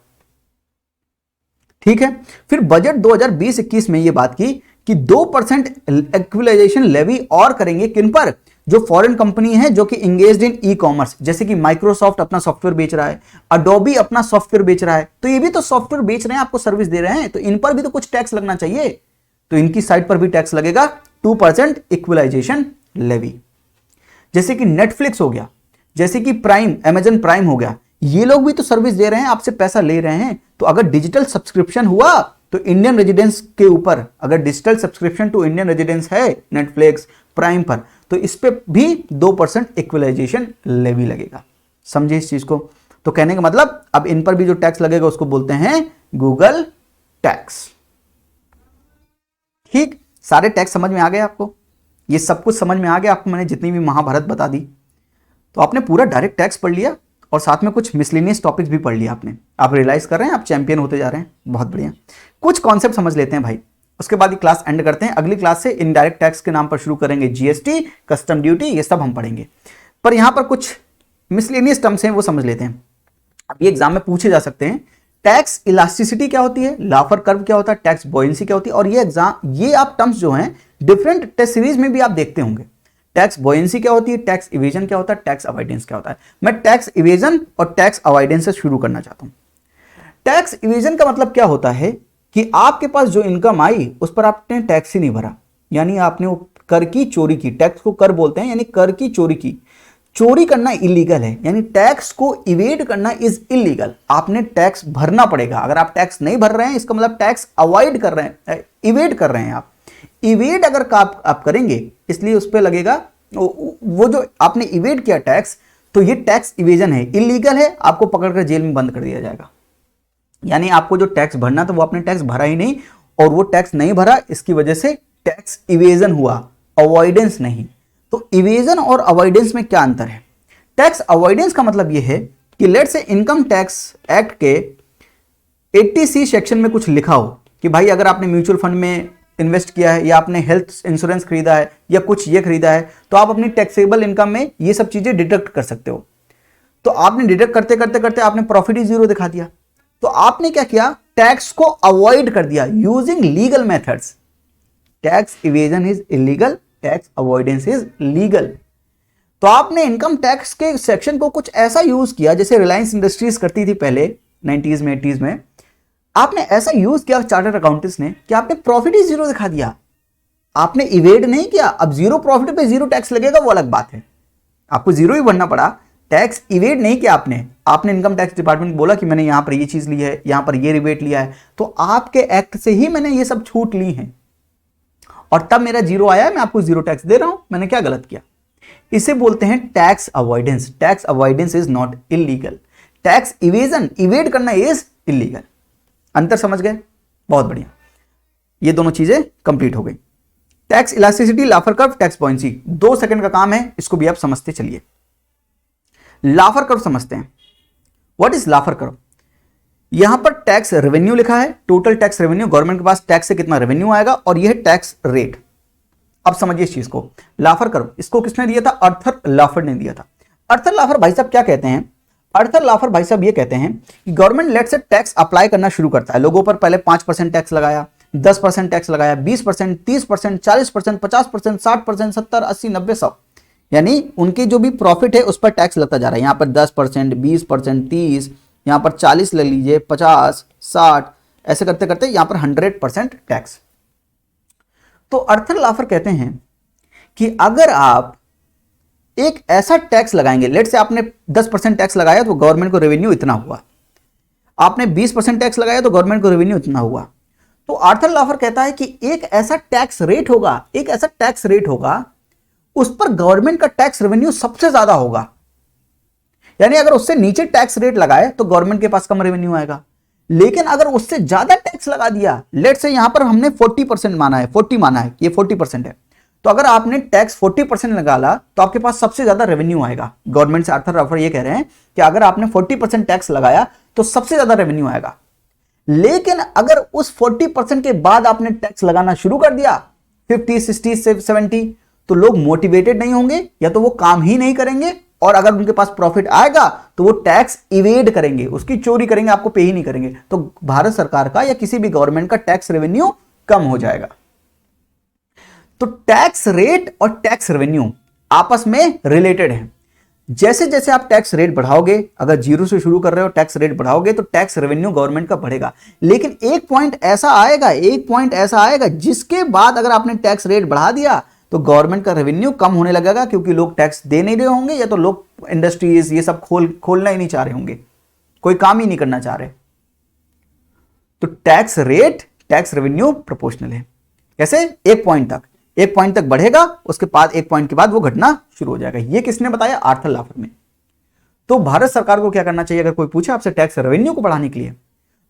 Speaker 1: ठीक है। फिर बजट 2020-21 में यह बात की कि 2% इक्वलाइजेशन लेवी और करेंगे किन पर, जो फॉरेन कंपनी है जो कि इंगेज्ड इन ई कॉमर्स, जैसे कि माइक्रोसॉफ्ट अपना सॉफ्टवेयर बेच रहा है, अडोबी अपना सॉफ्टवेयर बेच रहा है, तो ये भी तो सॉफ्टवेयर बेच रहे हैं, आपको सर्विस दे रहे हैं, तो इन पर भी तो कुछ टैक्स लगना चाहिए। तो इनकी साइड पर भी टैक्स लगेगा 2% इक्वलाइजेशन लेवी। जैसे कि नेटफ्लिक्स हो गया, जैसे कि प्राइम, अमेजन प्राइम हो गया, ये लोग भी तो सर्विस दे रहे हैं, आपसे पैसा ले रहे हैं। तो अगर डिजिटल सब्सक्रिप्शन हुआ तो इंडियन रेजिडेंस के ऊपर, अगर digital subscription to Indian residents है नेटफ्लिक्स प्राइम पर, तो इस पे भी 2% इक्वलाइजेशन लेवी लगेगा। समझे इस चीज को। तो कहने का मतलब अब इन पर भी जो टैक्स लगेगा उसको बोलते हैं गूगल टैक्स। ठीक, सारे टैक्स समझ में आ गए आपको, ये सब कुछ समझ में आ गया आपको, मैंने जितनी भी महाभारत बता दी। तो आपने पूरा डायरेक्ट टैक्स पढ़ लिया और साथ में कुछ मिसलेनियस टॉपिक्स भी पढ़ लिया आपने। आप रियलाइज कर रहे हैं आप चैंपियन होते जा रहे हैं, बहुत बढ़िया। कुछ कॉन्सेप्ट समझ लेते हैं भाई, उसके बाद ये क्लास एंड करते हैं। अगली क्लास से इनडायरेक्ट टैक्स के नाम पर शुरू करेंगे, जीएसटी, कस्टम ड्यूटी, ये सब हम पढ़ेंगे। पर यहां पर कुछ मिसलेनियस टर्म्स हैं वो समझ लेते हैं। अब ये एग्जाम में पूछे जा सकते हैं, टैक्स इलास्टिसिटी क्या होती है, लाफर कर्व क्या होता है, टैक्स बॉयंसी क्या होती है, और ये आप टर्म्स जो हैं डिफरेंट टेस्ट सीरीज में भी आप देखते होंगे। टैक्स बॉयंसी क्या होती है, टैक्स इवेजन क्या होता है, टैक्स अवॉइडेंस क्या होता है। मैं टैक्स इवेजन और टैक्स अवॉइडेंस से शुरू करना चाहता हूं। टैक्स इवेजन का मतलब क्या होता है कि आपके पास जो इनकम आई उस पर आपने टैक्स ही नहीं भरा, यानी आपने वो कर की चोरी की, टैक्स को कर बोलते हैं, यानी कर की चोरी की। चोरी करना इलीगल है, यानी टैक्स को इवेड करना इज इलीगल। आपने टैक्स भरना पड़ेगा। अगर आप टैक्स नहीं भर रहे हैं इसका मतलब टैक्स अवॉइड कर रहे हैं, इवेड कर रहे हैं आप। इवेड अगर आप करेंगे इसलिए उस पर लगेगा वो जो आपने इवेड किया टैक्स, तो ये टैक्स इवेजन है, इलीगल है, आपको पकड़कर जेल में बंद कर दिया जाएगा। यानी आपको जो टैक्स भरना था वो आपने टैक्स भरा ही नहीं, और वो टैक्स नहीं भरा, इसकी वजह से टैक्स इवेजन हुआ, अवॉइडेंस नहीं। तो इवेजन और अवॉइडेंस में क्या अंतर है? टैक्स अवॉइडेंस का मतलब यह है कि लेट से इनकम टैक्स एक्ट के 80C सेक्शन में कुछ लिखा हो कि भाई अगर आपने म्यूचुअल फंड में इन्वेस्ट किया है, या आपने हेल्थ इंश्योरेंस खरीदा है, या कुछ ये खरीदा है, तो आप अपनी टैक्सेबल इनकम में ये सब चीजें डिडक्ट कर सकते हो। तो आपने डिडक्ट करते करते करते आपने प्रॉफिट ही जीरो दिखा दिया, तो आपने क्या किया, टैक्स को अवॉइड कर दिया using legal methods. Tax evasion is illegal, tax avoidance is legal. तो आपने इनकम टैक्स के सेक्शन को कुछ ऐसा यूज किया जैसे रिलायंस इंडस्ट्रीज करती थी पहले 90s में 80s में। आपने ऐसा यूज किया चार्टर्ड अकाउंटेंट्स ने कि आपने प्रॉफिट ही जीरो दिखा दिया, आपने इवेड नहीं किया। अब जीरो प्रॉफिट पे जीरो टैक्स लगेगा वो अलग बात है, आपको जीरो ही भरना पड़ा, टैक्स इवेड नहीं किया आपने इनकम टैक्स डिपार्टमेंट को बोला कि मैंने यहां पर ये चीज ली है, यहां पर ये रिबेट लिया है, तो आपके एक्ट से ही मैंने ये सब छूट ली है और तब मेरा जीरो आया, मैं आपको जीरो टैक्स दे रहा हूं, मैंने क्या गलत किया? इसे बोलते हैं tax avoidance. Tax avoidance is not illegal, tax evasion, evade करना इज इलीगल। अंतर समझ गए? बहुत बढ़िया, ये दोनों चीजें कंप्लीट हो गई। Tax elasticity, Laffer curve, tax buoyancy, 2 second का काम है, इसको भी आप समझते चलिए। लाफर कर्व समझते हैं। What is लाफर curve? यहां पर टैक्स रेवेन्यू लिखा है, टोटल टैक्स रेवेन्यू, गवर्नमेंट के पास टैक्स से कितना रेवेन्यू आएगा, और यह टैक्स रेट। अब समझिए इस चीज को, लाफर कर्व, इसको किसने दिया था? अर्थर लाफर ने दिया था। अर्थर लाफर भाई साहब क्या कहते हैं? अर्थर लाफर भाई साहब ये कहते हैं कि गवर्नमेंट लेट से टैक्स अप्लाई करना शुरू करता है, लोगों पर पहले 5% टैक्स लगाया, 10% टैक्स लगाया, 20%, 30%, 40%, 50%, 60%, 70, 80, 90, 100, यानी उनकी जो भी प्रॉफिट है उस पर टैक्स लगता जा रहा है। यहां पर 10%, 20%, 30, यहां पर 40 ले लीजिए, 50, 60, ऐसे करते करते यहां पर 100% टैक्स। तो अर्थर लाफर कहते हैं कि अगर आप एक ऐसा टैक्स लगाएंगे, लेट से आपने 10% टैक्स लगाया तो गवर्नमेंट को रेवेन्यू इतना हुआ, आपने 20% टैक्स लगाया तो गवर्नमेंट को रेवेन्यू इतना हुआ। तो आर्थर लाफर कहता है कि एक ऐसा टैक्स रेट होगा, एक ऐसा टैक्स रेट होगा उस पर गवर्नमेंट का टैक्स रेवेन्यू सबसे ज्यादा होगा। यानी अगर उससे नीचे टैक्स रेट लगाए तो गवर्नमेंट के पास कम रेवेन्यू आएगा, लेकिन अगर उससे ज्यादा टैक्स लगा दिया, लेट से यहां पर हमने 40% माना है, 40 माना है, ये 40% है, तो अगर आपने टैक्स 40% लगाला तो आपके पास सबसे ज्यादा रेवेन्यू आएगा। गवर्नमेंट से आर्थर लाफर ये कह रहे हैं कि अगर आपने 40% टैक्स लगाया तो सबसे ज्यादा रेवेन्यू आएगा, लेकिन अगर उस 40% के बाद आपने टैक्स लगाना शुरू कर दिया 50, 60, 70, तो लोग मोटिवेटेड नहीं होंगे, या तो वो काम ही नहीं करेंगे, और अगर उनके पास प्रॉफिट आएगा तो वो टैक्स इवेड करेंगे, उसकी चोरी करेंगे, आपको पे ही नहीं करेंगे, तो भारत सरकार का या किसी भी गवर्नमेंट का टैक्स रेवेन्यू कम हो जाएगा। तो टैक्स रेट और टैक्स रेवेन्यू आपस में रिलेटेड है। जैसे जैसे आप टैक्स रेट बढ़ाओगे, अगर जीरो से शुरू कर रहे हो टैक्स रेट बढ़ाओगे तो टैक्स रेवेन्यू गवर्नमेंट का बढ़ेगा, लेकिन एक पॉइंट ऐसा आएगा जिसके बाद अगर आपने टैक्स रेट बढ़ा दिया तो गवर्नमेंट का रेवेन्यू कम होने लगेगा, क्योंकि लोग टैक्स दे नहीं रहे होंगे, या तो लोग इंडस्ट्रीज ये सब खोलना ही नहीं चाह रहे होंगे, कोई काम ही नहीं करना चाह रहे। तो tax rate tax revenue proportional है। कैसे? एक पॉइंट तक बढ़ेगा, उसके बाद एक पॉइंट के बाद वो घटना शुरू हो जाएगा। ये किसने बताया? आर्थर लाफर ने। तो भारत सरकार को क्या करना चाहिए? अगर कोई पूछे आपसे टैक्स रेवेन्यू को बढ़ाने के लिए,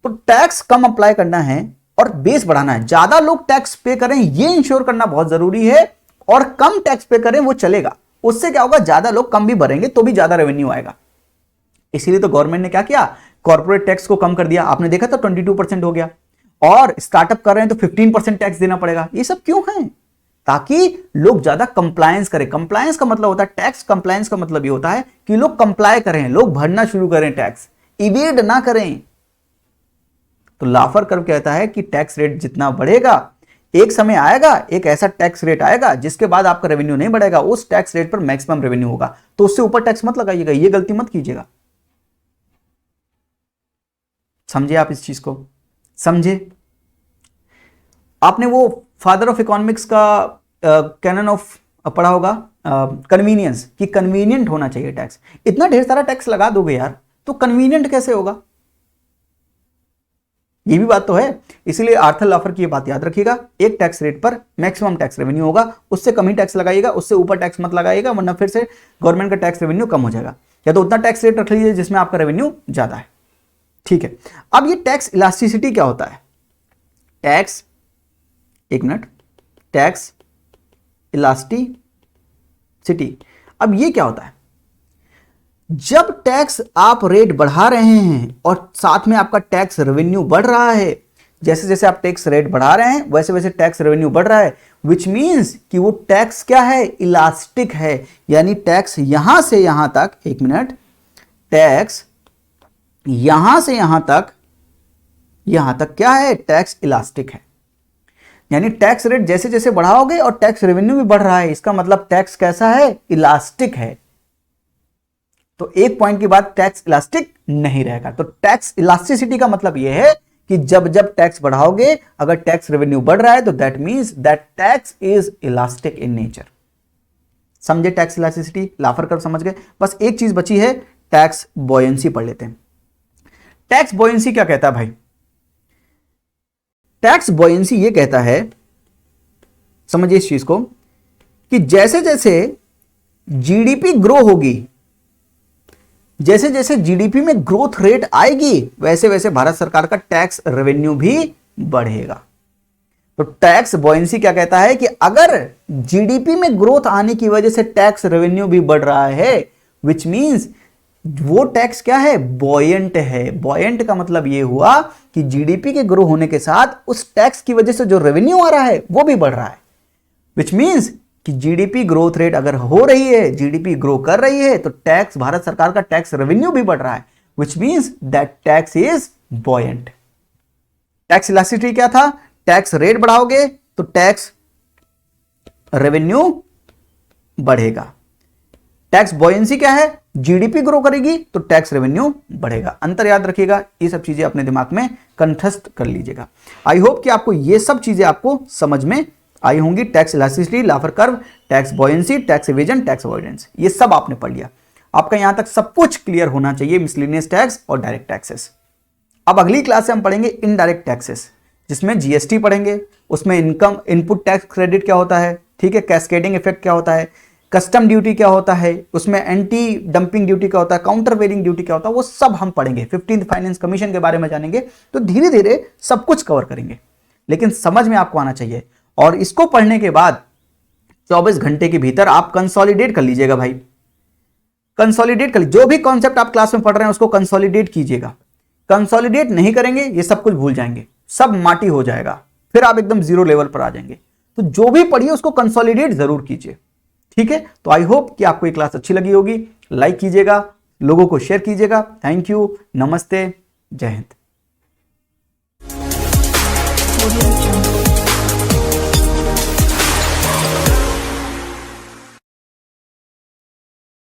Speaker 1: तो टैक्स कम अप्लाई करना है और बेस बढ़ाना है। ज्यादा लोग टैक्स पे करें ये इंश्योर करना बहुत जरूरी है, और कम टैक्स पे करें वो चलेगा। उससे क्या होगा, ज्यादा लोग कम भी भरेंगे तो भी ज्यादा रेवेन्यू आएगा। इसीलिए तो गवर्नमेंट ने क्या किया, कॉर्पोरेट टैक्स को कम कर दिया। आपने देखा था 22% हो गया, और स्टार्टअप कर रहे हैं तो 15% टैक्स देना पड़ेगा। ये सब क्यों है, ताकि लोग ज्यादा कंप्लायंस करें। कंप्लायंस का मतलब होता है टैक्स कंप्लायंस का मतलब ये होता है कि लोग कंप्लाई करें, लोग भरना शुरू करें, टैक्स इवेड ना करें। तो लाफर कर्व कहता है कि टैक्स रेट जितना बढ़ेगा, एक समय आएगा, एक ऐसा टैक्स रेट आएगा जिसके बाद आपका रेवेन्यू नहीं बढ़ेगा, उस टैक्स रेट पर मैक्सिमम रेवेन्यू होगा, तो उससे ऊपर टैक्स मत लगाइएगा। ये गलती मत कीजिएगा। समझे आप इस चीज को, समझे? आपने वो फादर ऑफ इकोनॉमिक्स का कैनन ऑफ पढ़ा होगा, कन्वीनियंस, कि कन्वीनियंट होना चाहिए टैक्स। इतना ढेर सारा टैक्स लगा दोगे यार तो कन्वीनियंट कैसे होगा? ये भी बात तो है। इसलिए आर्थर लाफर की ये बात याद रखिएगा, एक टैक्स रेट पर मैक्सिमम टैक्स रेवेन्यू होगा, उससे कम ही टैक्स लगाइएगा, उससे ऊपर टैक्स मत लगाइएगा, वरना फिर से गवर्नमेंट का टैक्स रेवेन्यू कम हो जाएगा। या तो उतना टैक्स रेट रख लीजिए जिसमें आपका रेवेन्यू ज्यादा है। ठीक है, अब ये टैक्स इलास्टिसिटी क्या होता है? टैक्स, एक मिनट, टैक्स इलास्टिसिटी, अब ये क्या होता है? जब टैक्स आप रेट बढ़ा रहे हैं और साथ में आपका टैक्स रेवेन्यू बढ़ रहा है, जैसे जैसे आप टैक्स रेट बढ़ा रहे हैं वैसे वैसे टैक्स रेवेन्यू बढ़ रहा है, विच मींस कि वो टैक्स क्या है, इलास्टिक है। यानी टैक्स यहां से यहां तक, एक मिनट, टैक्स यहां से यहां तक क्या है, टैक्स इलास्टिक है। यानी टैक्स रेट जैसे जैसे बढ़ाओगे और टैक्स रेवेन्यू भी बढ़ रहा है, इसका मतलब टैक्स कैसा है, इलास्टिक है। तो एक पॉइंट के बाद टैक्स इलास्टिक नहीं रहेगा। तो टैक्स इलास्टिसिटी का मतलब यह है कि जब जब टैक्स बढ़ाओगे, अगर टैक्स रेवेन्यू बढ़ रहा है तो that means that tax is elastic in nature. समझे टैक्स इलास्टिसिटी? लाफर कर्व समझ गए। बस एक चीज बची है, टैक्स बॉयंसी पढ़ लेते हैं। टैक्स बॉयंसी क्या कहता है भाई? टैक्स बॉयंसी ये कहता है, समझिए इस चीज को, कि जैसे जैसे जीडीपी ग्रो होगी, जैसे जैसे जीडीपी में ग्रोथ रेट आएगी, वैसे वैसे भारत सरकार का टैक्स रेवेन्यू भी बढ़ेगा। तो टैक्स बॉयंसी क्या कहता है कि अगर जीडीपी में ग्रोथ आने की वजह से टैक्स रेवेन्यू भी बढ़ रहा है, विच मींस वो टैक्स क्या है, बॉयंट है। बॉयंट का मतलब ये हुआ कि जीडीपी के ग्रो होने के साथ उस टैक्स की वजह से जो रेवेन्यू आ रहा है वो भी बढ़ रहा है, विच मींस कि जीडीपी ग्रोथ रेट अगर हो रही है, जीडीपी ग्रो कर रही है, तो टैक्स, भारत सरकार का टैक्स रेवेन्यू भी बढ़ रहा है, which means that tax is buoyant. Tax elasticity क्या था? टैक्स रेट बढ़ाओगे तो टैक्स रेवेन्यू बढ़ेगा। टैक्स बॉयंसी क्या है? जीडीपी ग्रो करेगी तो टैक्स रेवेन्यू बढ़ेगा। अंतर याद रखिएगा, ये सब चीजें अपने दिमाग में कंठस्थ कर लीजिएगा। आई होप कि आपको ये सब चीजें आपको समझ में आई होंगी। Tax elasticity, Laffer curve, tax buoyancy, tax evasion, tax avoidance, ये सब आपने पढ़ लिया। आपका यहां तक सब कुछ क्लियर होना चाहिए, मिसलेनियस टैक्स और डायरेक्ट टैक्सेस। अब अगली क्लास से हम पढ़ेंगे इनडायरेक्ट टैक्सेस, जिसमें जीएसटी पढ़ेंगे, उसमें इनकम इनपुट टैक्स क्रेडिट क्या होता है, ठीक है, कैस्केडिंग इफेक्ट क्या होता है, कस्टम ड्यूटी क्या होता है, उसमें एंटी डंपिंग ड्यूटी क्या होता है, काउंटर वेरिंग ड्यूटी क्या होता है, वो सब हम पढ़ेंगे। 15th फाइनेंस कमीशन के बारे में जानेंगे। तो धीरे धीरे सब कुछ कवर करेंगे, लेकिन समझ में आपको आना चाहिए। और इसको पढ़ने के बाद 24 घंटे के भीतर आप कंसोलिडेट कर लीजिएगा भाई, कंसोलिडेट कर, जो भी कॉन्सेप्ट आप क्लास में पढ़ रहे हैं उसको कंसोलिडेट कीजिएगा। कंसोलिडेट नहीं करेंगे ये सब कुछ भूल जाएंगे, सब माटी हो जाएगा, फिर आप एकदम जीरो लेवल पर आ जाएंगे। तो जो भी पढ़िए उसको कंसोलिडेट जरूर कीजिए, ठीक है। तो आई होप कि आपको ये क्लास अच्छी लगी होगी। लाइक कीजिएगा, लोगों को शेयर कीजिएगा। थैंक यू, नमस्ते, जय हिंद।